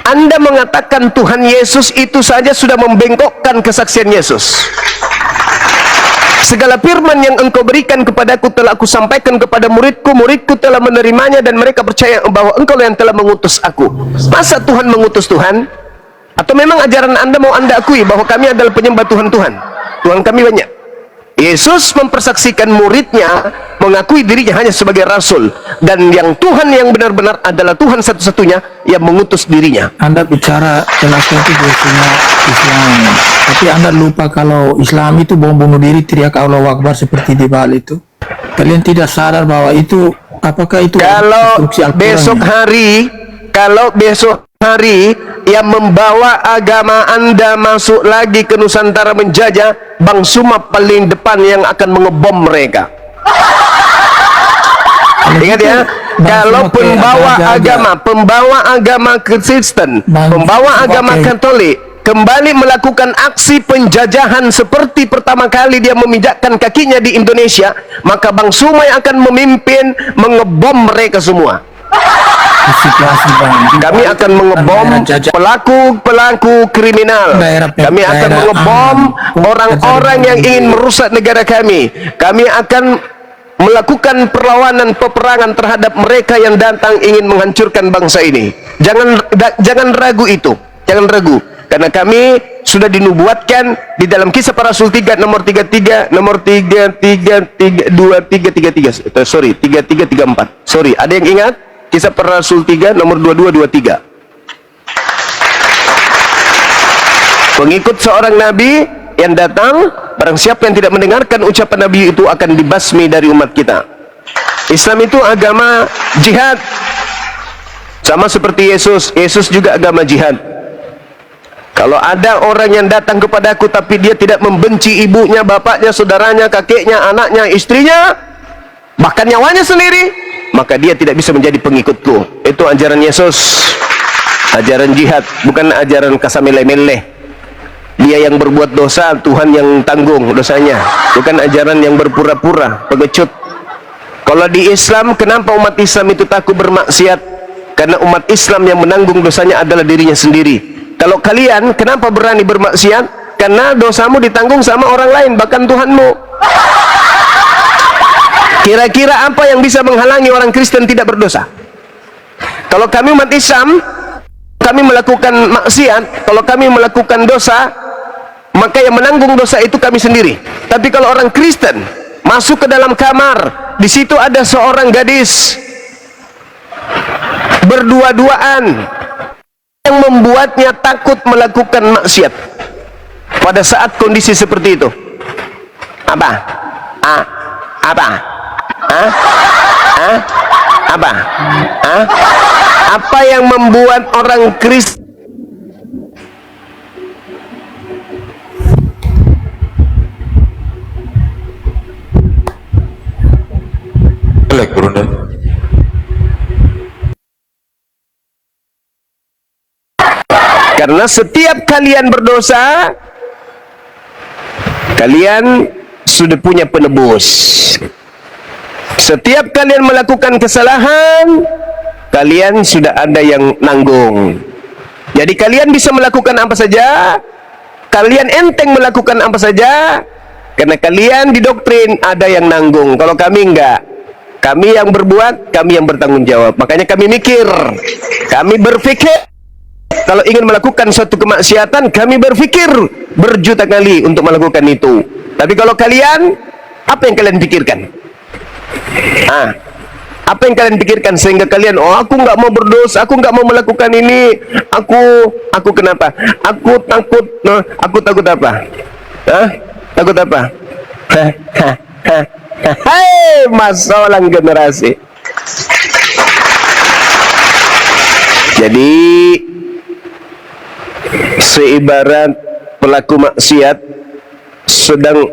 Anda mengatakan Tuhan Yesus itu saja sudah membengkokkan kesaksian Yesus. Segala firman yang engkau berikan kepadaku telah aku sampaikan kepada muridku, muridku telah menerimanya dan mereka percaya bahwa engkau yang telah mengutus aku. Masa Tuhan mengutus Tuhan? Atau memang ajaran Anda mau Anda akui bahwa kami adalah penyembah Tuhan-Tuhan? Tuhan kami banyak. Yesus mempersaksikan muridnya, mengakui dirinya hanya sebagai rasul, dan yang Tuhan yang benar-benar adalah Tuhan satu-satunya yang mengutus dirinya. Anda bicara jelaskan itu biasanya Islam, tapi Anda lupa kalau Islam itu bom bunuh diri, teriak Allahu Akbar seperti di Bali itu. Kalian tidak sadar bahwa itu, apakah itu kalau besok hari yang membawa agama Anda masuk lagi ke Nusantara menjajah, Bang Suma paling depan yang akan mengebom mereka. Ingat ya, kalau pembawa agama Kristen, pembawa agama Katolik kembali melakukan aksi penjajahan seperti pertama kali dia meminjakkan kakinya di Indonesia, maka Bang Suma yang akan memimpin mengebom mereka semua. Kami akan mengebom pelaku kriminal. Kami akan mengebom orang-orang yang ingin merusak negara kami. Kami akan melakukan perlawanan peperangan terhadap mereka yang datang ingin menghancurkan bangsa ini. Jangan ragu itu. Jangan ragu. Karena kami sudah dinubuatkan di dalam Kisah Para Rasul 3 nomor 33 3334. Sorry, ada yang ingat? Kisah Para Rasul 3 nomor 2223. Pengikut seorang nabi yang datang, barang siapa yang tidak mendengarkan ucapan nabi itu akan dibasmi dari umat kita. Islam itu agama jihad. Sama seperti Yesus. Yesus juga agama jihad. Kalau ada orang yang datang kepadaku tapi dia tidak membenci ibunya, bapaknya, saudaranya, kakeknya, anaknya, istrinya, bahkan nyawanya sendiri, maka dia tidak bisa menjadi pengikutku. Itu ajaran Yesus, ajaran jihad, bukan ajaran kasamele-mele. Dia yang berbuat dosa, Tuhan yang tanggung dosanya, bukan ajaran yang berpura-pura, pengecut. Kalau di Islam, kenapa umat Islam itu takut bermaksiat? Karena umat Islam yang menanggung dosanya adalah dirinya sendiri. Kalau kalian kenapa berani bermaksiat? Karena dosamu ditanggung sama orang lain, bahkan Tuhanmu. Kira-kira apa yang bisa menghalangi orang Kristen tidak berdosa? Kalau kami umat Islam, kami melakukan maksiat, kalau kami melakukan dosa, maka yang menanggung dosa itu kami sendiri. Tapi kalau orang Kristen masuk ke dalam kamar, di situ ada seorang gadis berdua-duaan yang membuatnya takut melakukan maksiat. Pada saat kondisi seperti itu, apa? Apa yang membuat orang Kristen karena setiap kalian berdosa, kalian sudah punya penebus. Setiap kalian melakukan kesalahan, kalian sudah ada yang nanggung. Jadi kalian bisa melakukan apa saja, kalian enteng melakukan apa saja, karena kalian didoktrin ada yang nanggung. Kalau kami enggak, kami yang berbuat, kami yang bertanggung jawab. Makanya kami mikir, kami berpikir. Kalau ingin melakukan suatu kemaksiatan, kami berpikir berjuta kali untuk melakukan itu. Tapi kalau kalian, apa yang kalian pikirkan? Apa yang kalian pikirkan sehingga kalian, oh aku nggak mau berdosa, aku nggak mau melakukan ini, aku kenapa? Aku takut apa? Takut apa? Hai, masalah generasi. Jadi seibarat pelaku maksiat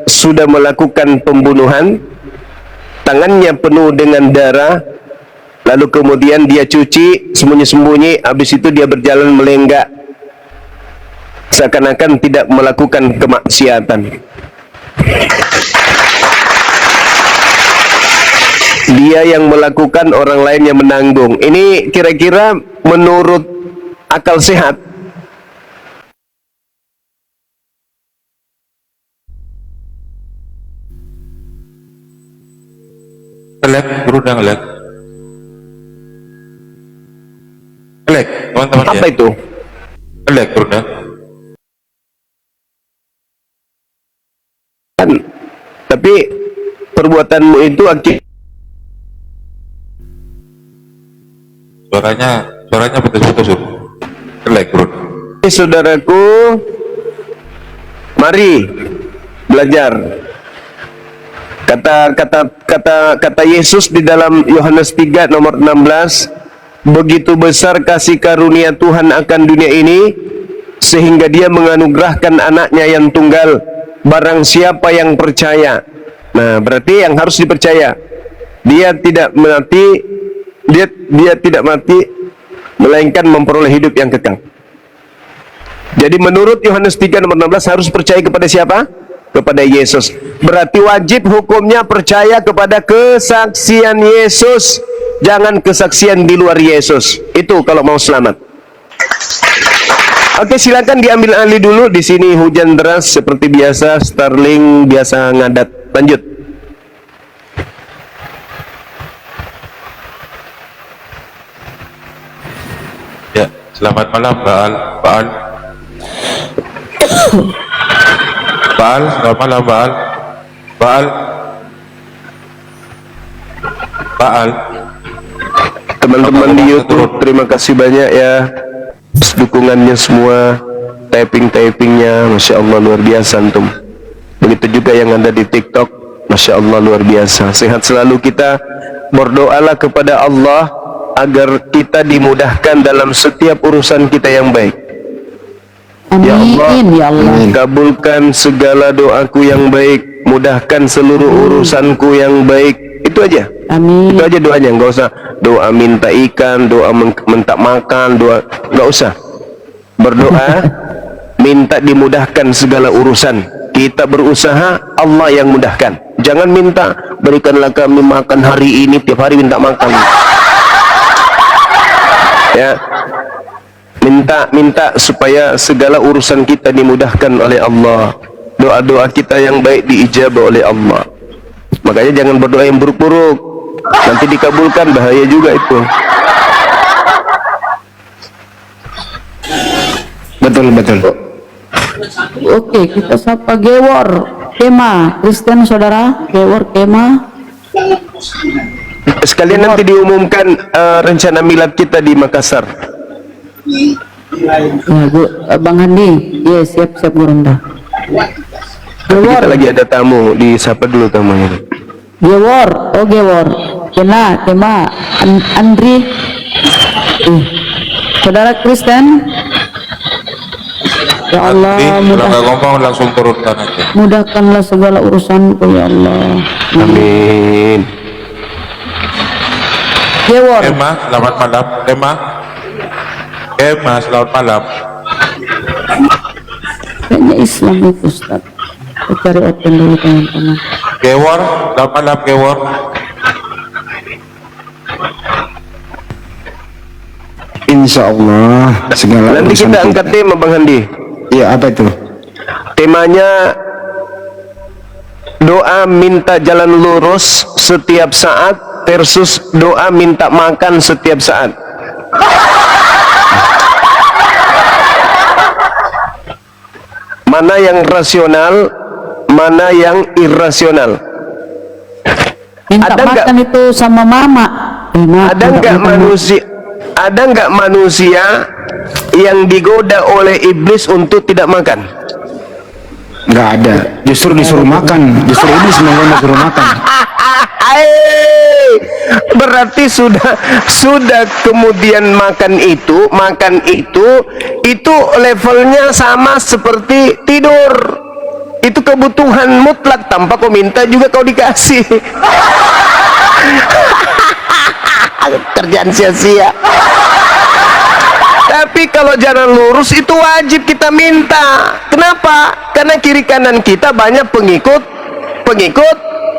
sudah melakukan pembunuhan, tangannya penuh dengan darah, lalu kemudian dia cuci sembunyi-sembunyi, habis itu dia berjalan melenggak seakan-akan tidak melakukan kemaksiatan. Dia yang melakukan, orang lain yang menanggung. Ini kira-kira menurut akal sehat. Elek, berudang elek. Elek, teman-teman ya. Apa itu? Elek, berudang. Kan, tapi perbuatanmu itu akibat Suaranya putus-putus. Elek, berudang. saudaraku, mari belajar. Kata Yesus di dalam Yohanes 3 nomor 16, begitu besar kasih karunia Tuhan akan dunia ini sehingga dia menganugerahkan anaknya yang tunggal, barang siapa yang percaya. Nah, berarti yang harus dipercaya. Dia tidak mati melainkan memperoleh hidup yang kekal. Jadi menurut Yohanes 3 nomor 16 harus percaya kepada siapa? Kepada Yesus. Berarti wajib hukumnya percaya kepada kesaksian Yesus, jangan kesaksian di luar Yesus. Itu kalau mau selamat. Oke, silakan diambil alih dulu. Di sini hujan deras seperti biasa, Starling biasa ngadat. Lanjut. Ya, selamat malam, Baal. Selamat malam, Baal. Teman-teman di YouTube, terima kasih banyak ya atas dukungannya semua, typingnya, Masya Allah luar biasa antum. Begitu juga yang ada di TikTok, Masya Allah luar biasa. Sehat selalu kita, berdoalah kepada Allah agar kita dimudahkan dalam setiap urusan kita yang baik. Ya Allah, kabulkan segala doaku yang baik, mudahkan seluruh urusanku yang baik. Itu aja. Amin. Itu aja doanya, nggak usah doa minta ikan, doa minta makan, doa nggak usah. Berdoa minta dimudahkan segala urusan. Kita berusaha, Allah yang mudahkan. Jangan minta berikanlah kami makan hari ini, tiap hari minta makan. Ya. Minta supaya segala urusan kita dimudahkan oleh Allah. Doa-doa kita yang baik diijabah oleh Allah. Makanya jangan berdoa yang buruk-buruk, nanti dikabulkan, bahaya juga itu. Betul. Oke, kita sapa Gewor Kema Kristen, saudara Gewor Kema. Sekalian nanti diumumkan rencana milad kita di Makassar. Ya, Bang Handi, ya siap Gurunda. Kita lagi ada tamu, disapa dulu tamunya. Gewor, Kema, Andri, saudara Kristen. Ya Allah, ngomong langsung turunkan aja. mudahkanlah segala urusanku ya Allah. Amin. Gewor, Emma, selamat malam. Emma, selamat malam. kayaknya Islam itu Ustaz. Kita cari open dulu teman-teman. Gewor, selamat malam, Gewor. Insya Allah segala Nanti urusan kita angkat tema Bang Handi. Iya, apa itu? Temanya doa minta jalan lurus setiap saat versus doa minta makan setiap saat. Mana yang rasional, mana yang irasional? Minta Ada makan itu sama mama. Ada nggak manusia yang digoda oleh iblis untuk tidak makan? nggak ada. Justru disuruh makan. Justru iblis menggoda suruh makan. Berarti sudah kemudian makan itu levelnya sama seperti tidur. Itu kebutuhan mutlak, tanpa kau minta juga kau dikasih. Kerjaan sia-sia. Tapi kalau jalan lurus itu wajib kita minta. Kenapa? Karena kiri kanan kita banyak pengikut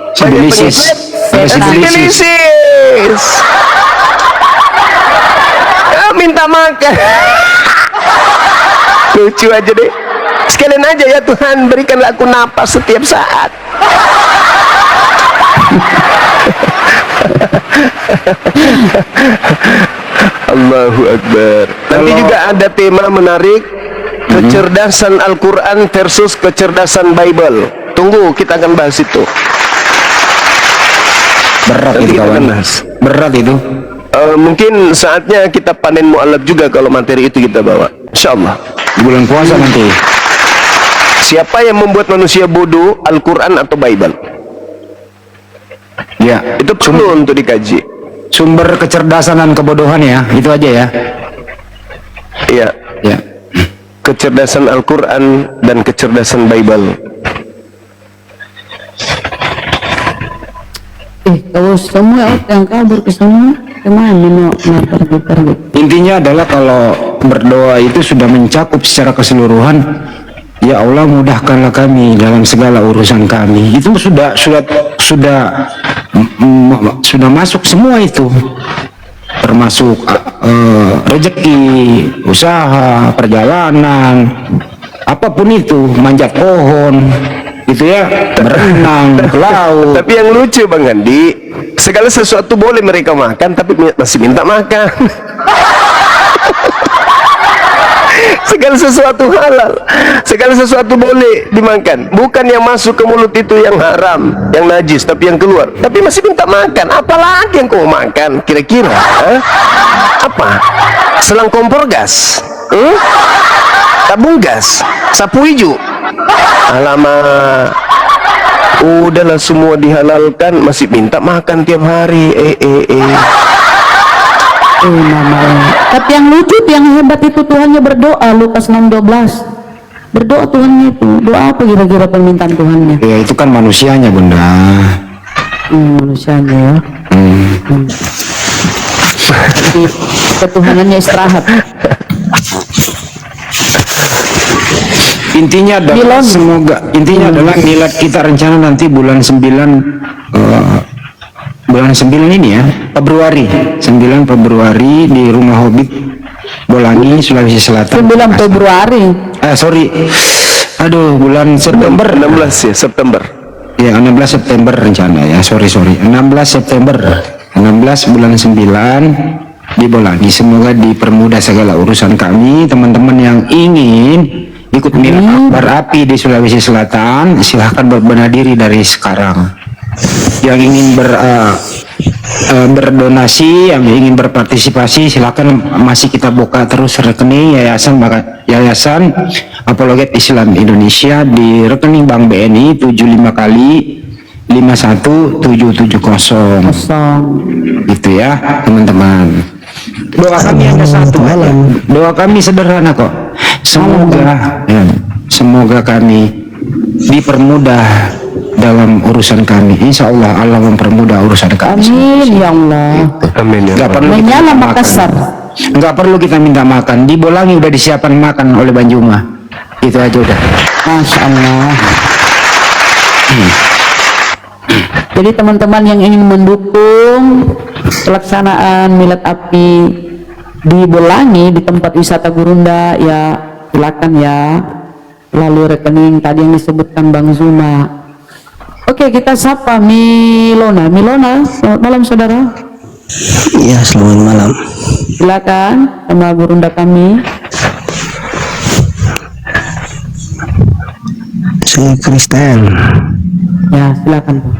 Sibilisis. Minta makan. Lucu aja deh. Sekalian aja, ya Tuhan, berikanlah aku napas setiap saat. Allahu Akbar. Nanti juga ada tema menarik, kecerdasan Al-Quran versus kecerdasan Bible. Tunggu, kita akan bahas itu. Berat Nanti itu kita kawan. akan bahas. Berat itu. Mungkin saatnya kita panen mu'alaf juga kalau materi itu kita bawa, insyaallah. Bulan puasa nanti. Siapa yang membuat manusia bodoh, Al-Quran atau Bible? Ya, Itu perlu untuk dikaji. sumber kecerdasan dan kebodohan ya, itu aja ya. Iya, Ya. kecerdasan Al-Quran dan kecerdasan Bible. Kalau semua yang kabur ke sana, kemana mau target? Intinya adalah kalau berdoa itu sudah mencakup secara keseluruhan, ya Allah mudahkanlah kami dalam segala urusan kami. Itu sudah masuk semua itu, termasuk rezeki, usaha, perjalanan, apapun itu, manjat pohon, gitu ya, berenang ke laut. Tapi yang lucu Bang Andi, segala sesuatu boleh mereka makan, tapi masih minta makan. Segala sesuatu halal, segala sesuatu boleh dimakan. Bukan yang masuk ke mulut itu yang haram, yang najis, tapi yang keluar. Tapi masih minta makan. Apalagi yang kau makan kira-kira? Apa? Selang kompor gas? Tabung gas? Sapu hijau? Alamak, udahlah semua dihalalkan, masih minta makan tiap hari. Tapi yang lucu, yang hebat itu Tuhannya berdoa. Lukas 6:12. Berdoa Tuhannya itu. Doa apa kira-kira permintaan Tuhannya? Ya itu kan manusianya bunda. Manusianya ya. Tapi ketuhanannya istirahat. Intinya adalah adalah milad kita rencana nanti bulan 9 ini ya, Februari 9 Februari di Rumah Hobbit Bolangi, Sulawesi Selatan. 9 Februari. Bulan September 16 ya, September. ya, 16 September rencana ya, sorry 16 September 16 bulan 9 di Bolangi. Semoga dipermudah segala urusan kami. Teman-teman yang ingin ikut milad akbar api di Sulawesi Selatan, silahkan berbenah diri dari sekarang. Yang ingin berdonasi, yang ingin berpartisipasi, silakan, masih kita buka terus rekening Yayasan Apologet Islam Indonesia di rekening Bank BNI 75 kali 51770 gitu ya teman-teman. Doa kami hanya satu, doa kami sederhana kok. Semoga kami dipermudah dalam urusan kami. Insya Allah Allah mempermudah urusan kami. Amin ya Allah. Amin ya Nggak Allah. perlu kita Menyala minta Makassar. makan. Nggak perlu kita minta makan. Di Bolangi udah disiapkan makan oleh Banjuma. Itu aja udah. Masya Allah. Jadi teman-teman yang ingin mendukung pelaksanaan milad api di Bolangi, di tempat wisata Gurunda, ya silakan ya. Lalu rekening tadi yang disebutkan Bang Zuma. Oke, kita sapa Milona. Selamat malam saudara. Iya, selamat malam. Silakan sama Gurunda kami. Saya Kristen. Ya, silakan Bang.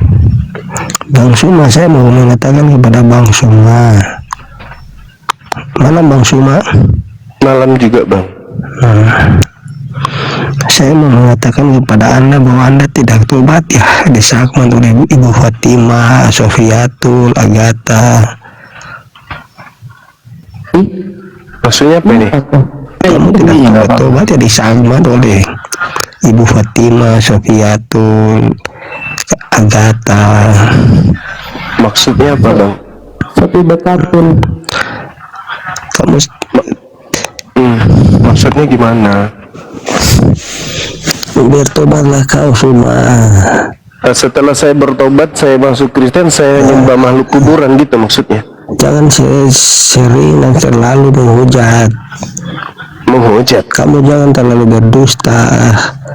Bang Suma, saya mau mengatakan kepada Bang Suma. Malam Bang Suma. Malam juga Bang. saya mau mengatakan kepada Anda bahwa Anda tidak tobat ya, disakman oleh Ibu Fatimah, Sofiatul, Agatha. Maksudnya apa ini? Kamu tidak tobat ya, disakman oleh Ibu Fatimah, Sofiatul, Agatha. Maksudnya apa, Bang? Sofi Bekatul. Kamu Maksudnya gimana? bertobatlah kau semua. Setelah saya bertobat, saya masuk Kristen, saya nyembah makhluk kuburan gitu maksudnya? Jangan sering dan terlalu menghujat. Menghujat? Kamu jangan terlalu berdusta.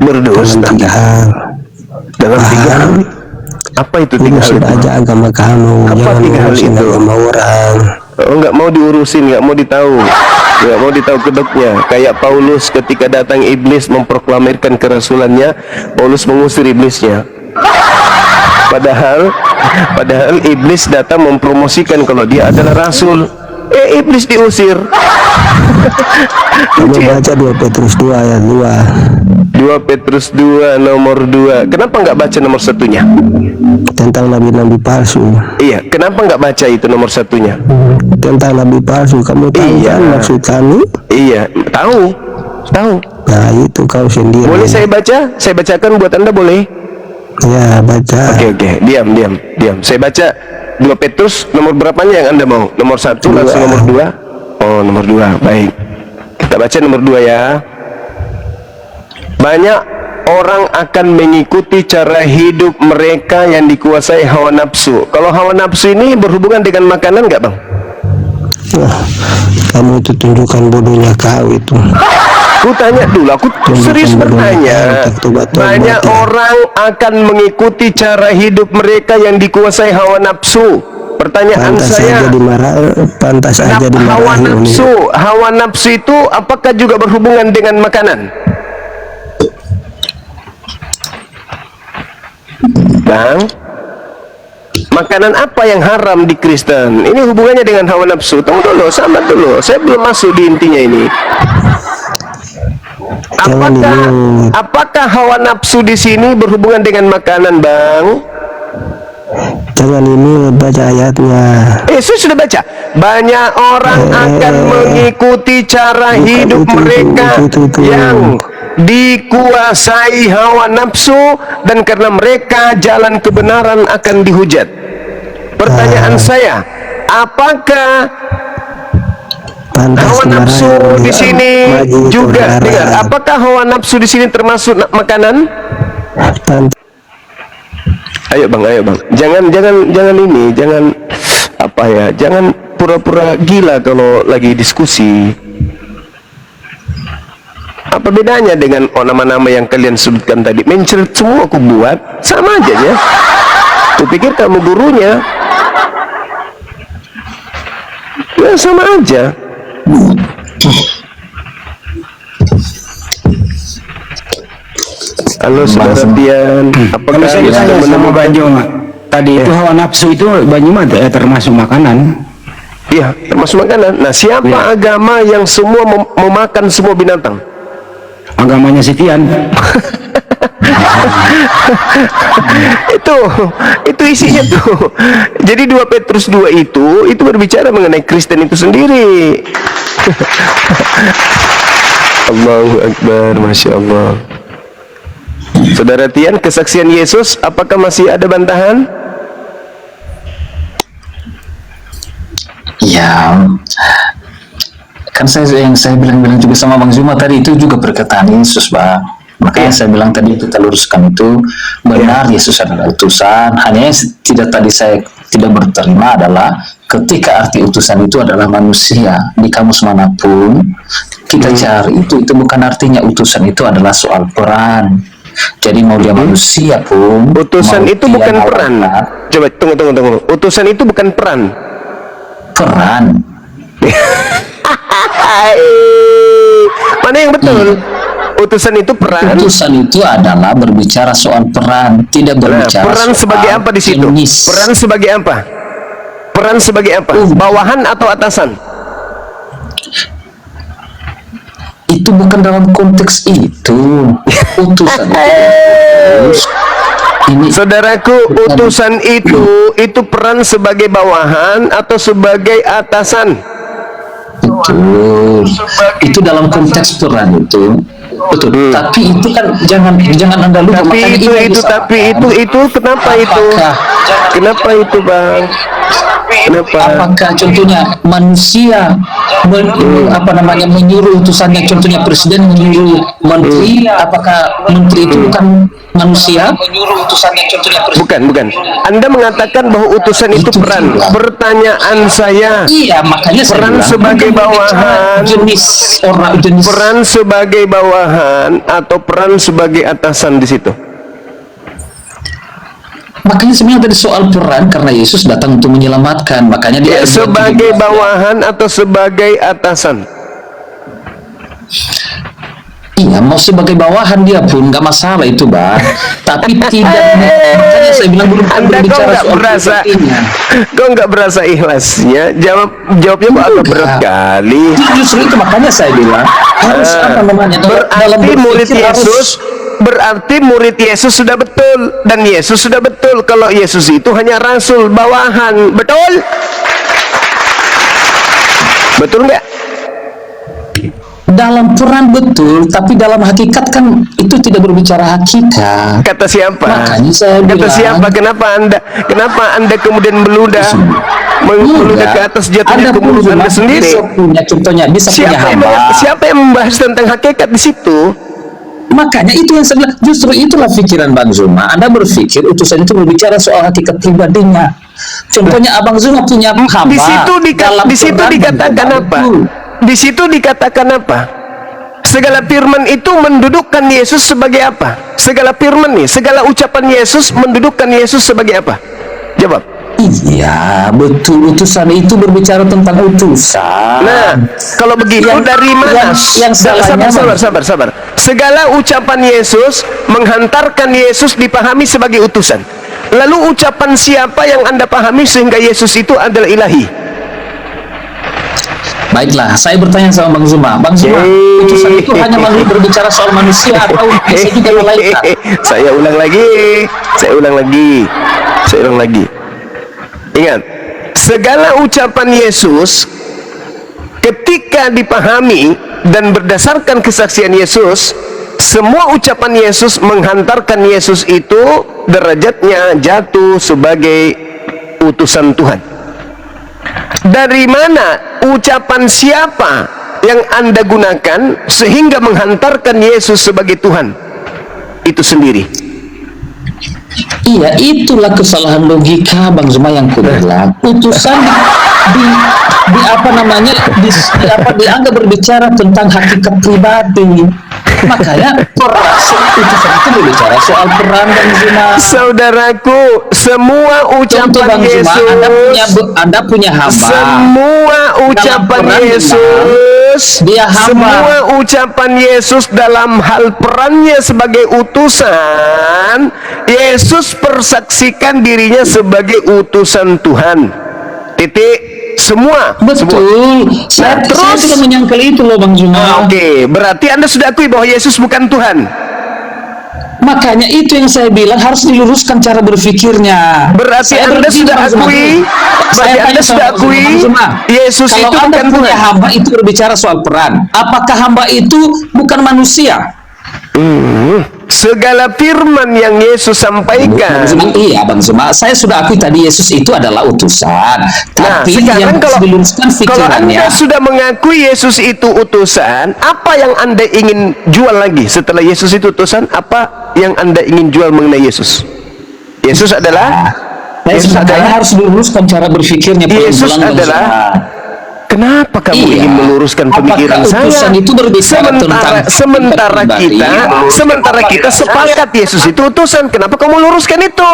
Berdusta? Dalam 3 hal. Dalam 3 hal? Apa itu 3 hal Urusin itu? aja agama kamu. Apa Jangan 3 hal urusin itu? agama orang. Oh, nggak mau diurusin, nggak mau ditahu, nggak mau ditahu kedoknya. Kayak Paulus ketika datang iblis memproklamirkan kerasulannya, Paulus mengusir iblisnya. Padahal iblis datang mempromosikan kalau dia adalah rasul. Iblis diusir. Kamu baca 2 Petrus 2 ayat 2. 2 Petrus 2 nomor 2. Kenapa nggak baca nomor 1-nya? Tentang nabi-nabi palsu. Iya, kenapa nggak baca itu nomor 1-nya? Tentang nabi palsu. Kamu tahu Iya. kan maksud kami? Iya, tahu. Nah itu kau sendiri. Boleh saya baca? Saya bacakan buat Anda, boleh? Ya baca. Oke, diam. Saya baca 2 Petrus nomor berapanya yang Anda mau? Nomor 1 langsung nomor 2? Oh, nomor 2. Baik. Kita baca nomor 2 ya. Banyak orang akan mengikuti cara hidup mereka yang dikuasai hawa nafsu. Kalau hawa nafsu ini berhubungan dengan makanan nggak, Bang? Wah, kamu itu tunjukkan bodohnya kau itu. Aku tanya dulu, aku serius bertanya. Banyak orang akan mengikuti cara hidup mereka yang dikuasai hawa nafsu. Pertanyaan Pantas saya, saja dimarahi hawa nafsu itu apakah juga berhubungan dengan makanan? Bang, makanan apa yang haram di Kristen? Ini hubungannya dengan hawa nafsu. Tunggu dulu, sabar dulu. Saya belum masuk di intinya ini. Apakah hawa nafsu di sini berhubungan dengan makanan, Bang? Jangan ini baca ayatnya. Saya sudah baca. Banyak orang akan mengikuti cara hidup mereka yang dikuasai hawa nafsu, dan karena mereka jalan kebenaran akan dihujat. Pertanyaan saya, apakah hawa nafsu di sini juga dengar? Apakah hawa nafsu di sini termasuk makanan? Ayo bang, jangan ini, jangan apa ya, jangan pura-pura gila kalau lagi diskusi. Apa bedanya dengan nama-nama yang kalian sebutkan tadi? Mencret semua aku buat, sama aja ya. Aku pikir kamu gurunya. Ya sama aja. Halo saudara Tian, apakah Kalau saya tanya sama Banjo tadi itu hawa nafsu itu Banjo termasuk makanan? Iya, termasuk makanan. Nah, siapa agama yang semua memakan semua binatang? Agamanya si Tian. itu isinya tuh. Jadi 2 Petrus 2 itu berbicara mengenai Kristen itu sendiri. Allahu Akbar, Masya Allah. Saudara Tian, kesaksian Yesus apakah masih ada bantahan? Ya, kan yang saya bilang juga sama Bang Zuma tadi itu juga perkataan Yesus, Bang. Makanya saya bilang tadi kita luruskan itu benar, Yesus adalah utusan. Hanya yang saya tidak berterima adalah ketika arti utusan itu adalah manusia. Di kamus manapun kita cari itu bukan artinya utusan itu adalah soal peran. Jadi mau dia manusia pun utusan itu bukan peran. Coba tunggu. Utusan itu bukan peran. Mana yang betul? Utusan itu peran. Utusan itu adalah berbicara soal peran, tidak berbicara peran soal sebagai apa di situ? jenis. Peran sebagai apa? Peran sebagai apa? Bawahan atau atasan? itu bukan dalam konteks itu. Utusan ini, Saudaraku, utusan itu peran sebagai bawahan atau sebagai atasan? betul. Itu dalam konteks peran itu. Betul. Tapi itu kan jangan Anda lupa. Makanya Itu kenapa itu? Kenapa itu, Bang? Kenapa? Apakah contohnya manusia menyuruh utusannya, contohnya presiden menyuruh menteri, apakah menteri itu bukan manusia? Menyuruh utusannya, contohnya presiden. Bukan. Anda mengatakan bahwa utusan itu peran. Pertanyaan saya. Iya, makanya saya peran bilang, sebagai bawahan, jenis peran sebagai bawahan atau peran sebagai atasan di situ. Makanya sebenarnya tadi soal peran, karena Yesus datang untuk menyelamatkan, makanya dia Sebagai bawahan atau sebagai atasan? Iya, mau sebagai bawahan dia pun nggak masalah itu, Bang. Tapi tidak, makanya saya bilang belum berbicara soal pribadinya. Kok nggak berasa ikhlasnya? Jawabnya kok agak berat kali. Justru itu makanya saya bilang harus Berarti murid Yesus sudah betul, dan Yesus sudah betul kalau Yesus itu hanya rasul, bawahan. Betul? Betul nggak? Dalam peran betul, tapi dalam hakikat kan itu tidak berbicara hakikat. Kata siapa? Makanya saya Kata bilang, siapa? Kenapa anda kemudian meludah ke atas jatuhnya kemulut Anda sendiri? Bisa punya hamba. Siapa yang membahas tentang hakikat di situ? Makanya itu yang saya bilang, justru itulah pikiran Bang Zuma. Anda berpikir utusan itu berbicara soal hakikat pribadinya. Contohnya Abang Zuma punya hamba. Di situ dikatakan apa? Di situ dikatakan apa? Segala firman itu mendudukkan Yesus sebagai apa? Segala firman nih, segala ucapan Yesus mendudukkan Yesus sebagai apa? Jawab. Iya, betul. Utusan itu berbicara tentang utusan. Nah, kalau begitu dari mana? Sabar. Segala ucapan Yesus menghantarkan Yesus dipahami sebagai utusan. Lalu ucapan siapa yang Anda pahami sehingga Yesus itu adalah ilahi? Baiklah, saya bertanya sama Bang Zuma. Bang Zuma, utusan itu hanya berbicara soal manusia atau bisa juga malaikat? Saya ulang lagi. Ingat, segala ucapan Yesus ketika dipahami dan berdasarkan kesaksian Yesus, semua ucapan Yesus menghantarkan Yesus itu derajatnya jatuh sebagai utusan Tuhan. Dari mana ucapan siapa yang Anda gunakan sehingga menghantarkan Yesus sebagai Tuhan itu sendiri? Iya, itulah kesalahan logika Bang Zuma yang kubilang. Utusan dianggap berbicara tentang hakikat pribadi. Makanya utusan itu berbicara soal peran Bang Zuma. Saudaraku, semua ucapan Yesus, Anda punya hamba. Semua ucapan Yesus, dia hamba. Semua ucapan Yesus dalam hal perannya sebagai utusan, Yesus persaksikan dirinya sebagai utusan Tuhan. Titik. Semua. Betul. Saya sudah menyangkal itu loh Bang Zuma. Oke, berarti Anda sudah akui bahwa Yesus bukan Tuhan. Makanya itu yang saya bilang harus diluruskan cara berpikirnya. Berarti Anda sudah akui. Yesus kalau itu Anda bukan punya Tuhan. hamba itu berbicara soal peran. Apakah hamba itu bukan manusia? Segala firman yang Yesus sampaikan. Iya Bang Zuma, saya sudah akui tadi Yesus itu adalah utusan. Tapi sekarang yang diluruskan kalau pikirannya. Anda sudah mengakui Yesus itu utusan, apa yang Anda ingin jual lagi setelah Yesus itu utusan? Apa yang Anda ingin jual mengenai Yesus? Yesus adalah harus diluruskan cara berpikirnya. Yesus adalah. Kenapa kamu ingin meluruskan pemikiran saya? Itu sementara kita sepakat Yesus itu utusan. Kenapa kamu luruskan itu?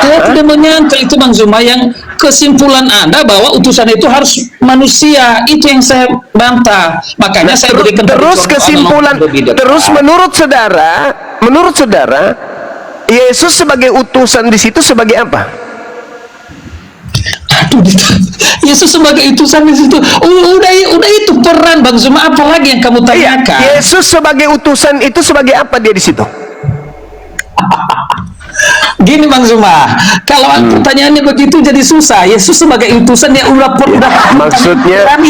Saya tidak menyangka itu Bang Zuma, yang kesimpulan Anda bahwa utusan itu harus manusia. Itu yang saya bantah. Makanya saya berikan menurut saudara, Yesus sebagai utusan di situ sebagai apa? Aduh, Yesus sebagai utusan di situ. Udah itu peran Bang Zuma, apa lagi yang kamu Iya, tanyakan? Yesus sebagai utusan itu sebagai apa dia di situ? Gini Bang Zuma, kalau pertanyaannya begitu jadi susah. Yesus sebagai utusan ya udah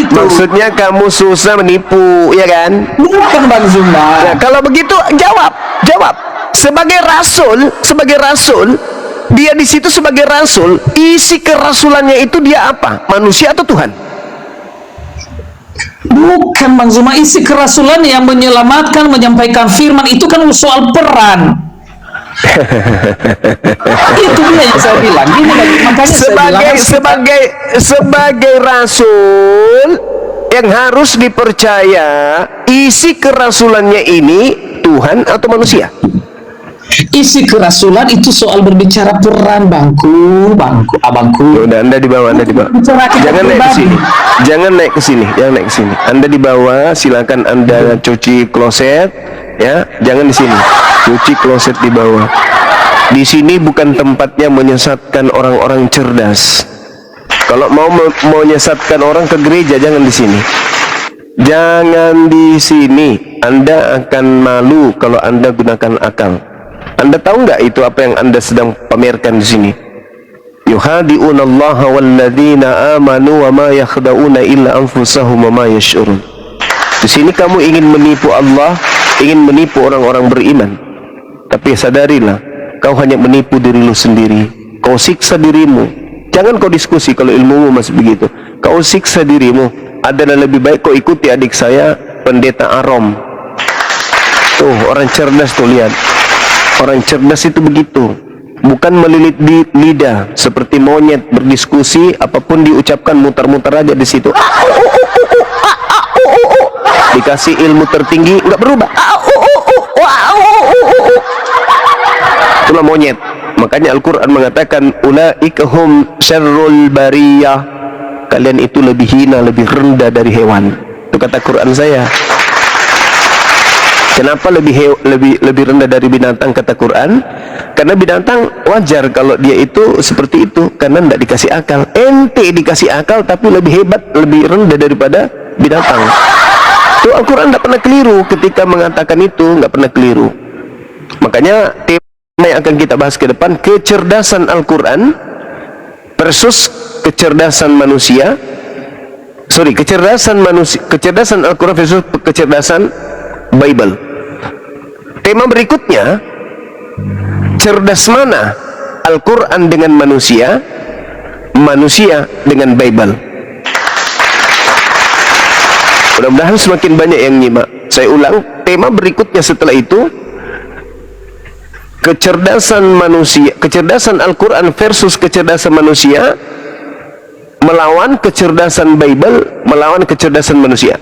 Maksudnya kamu susah menipu, ya kan? bukan Bang Zuma. Nah, kalau begitu jawab. Sebagai rasul, dia di situ sebagai rasul, isi kerasulannya itu dia apa? Manusia atau Tuhan? Bukan Bang Zuma, isi kerasulan yang menyelamatkan, menyampaikan firman itu kan soal peran. Itu dia yang saya bilang. Gini, makanya sebagai rasul yang harus dipercaya, isi kerasulannya ini Tuhan atau manusia? isi kerasulan itu soal berbicara peran, abangku. Udah, Anda di bawah. Jangan naik ke sini. Anda di bawah, silakan Anda cuci kloset, ya. Jangan di sini. Cuci kloset di bawah. Di sini bukan tempatnya menyesatkan orang-orang cerdas. Kalau mau menyesatkan orang ke gereja, jangan di sini. Jangan di sini. Anda akan malu kalau Anda gunakan akal. Anda tahu nggak itu apa yang Anda sedang pamerkan di sini? Yuhadi'unallaha walladzina amanu wa ma yakhda'una illa anfusahum wa ma yash'urun. Di sini kamu ingin menipu Allah, ingin menipu orang-orang beriman. Tapi sadarilah, kau hanya menipu dirimu sendiri. Kau siksa dirimu. Jangan kau diskusi kalau ilmumu masih begitu. Kau siksa dirimu. Adalah lebih baik kau ikuti adik saya, Pendeta Arom. Tuh, orang cerdas tuh, lihat. Orang cerdas itu begitu, bukan melilit di lidah seperti monyet berdiskusi, apapun diucapkan mutar-mutar aja di situ. Dikasih ilmu tertinggi nggak berubah. Itulah monyet. Makanya Al-Quran mengatakan ulaika hum syarrul bariyah. Kalian itu lebih hina, lebih rendah dari hewan. Itu kata Quran saya. Kenapa lebih rendah dari binatang, kata Quran? Karena binatang wajar kalau dia itu seperti itu, karena tidak dikasih akal. Ente dikasih akal tapi lebih hebat, lebih rendah daripada binatang. Tuh, Al-Quran tidak pernah keliru ketika mengatakan itu, nggak pernah keliru. Makanya tema yang akan kita bahas ke depan, kecerdasan Al-Quran versus kecerdasan manusia. Kecerdasan Al-Quran versus kecerdasan Bible. Tema berikutnya, cerdas mana Al-Quran dengan manusia dengan Bible. Mudah-mudahan semakin banyak yang nyimak. Saya ulang, tema berikutnya setelah itu, kecerdasan Al-Quran versus kecerdasan manusia melawan kecerdasan Bible, melawan kecerdasan manusia.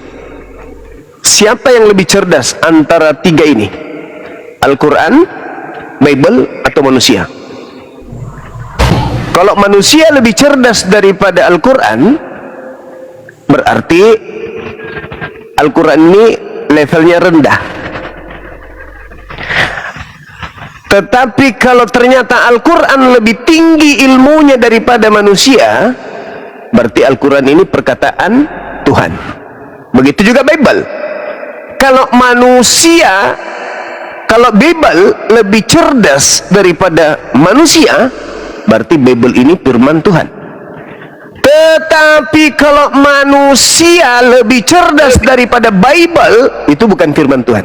Siapa yang lebih cerdas antara tiga ini? Al-Quran, Bible, atau manusia? Kalau manusia lebih cerdas daripada Al-Quran, berarti Al-Quran ini levelnya rendah. Tetapi kalau ternyata Al-Quran lebih tinggi ilmunya daripada manusia, berarti Al-Quran ini perkataan Tuhan. Begitu juga Bible. Kalau Bible lebih cerdas daripada manusia, berarti Bible ini firman Tuhan. Tetapi kalau manusia lebih cerdas daripada Bible, itu bukan firman Tuhan.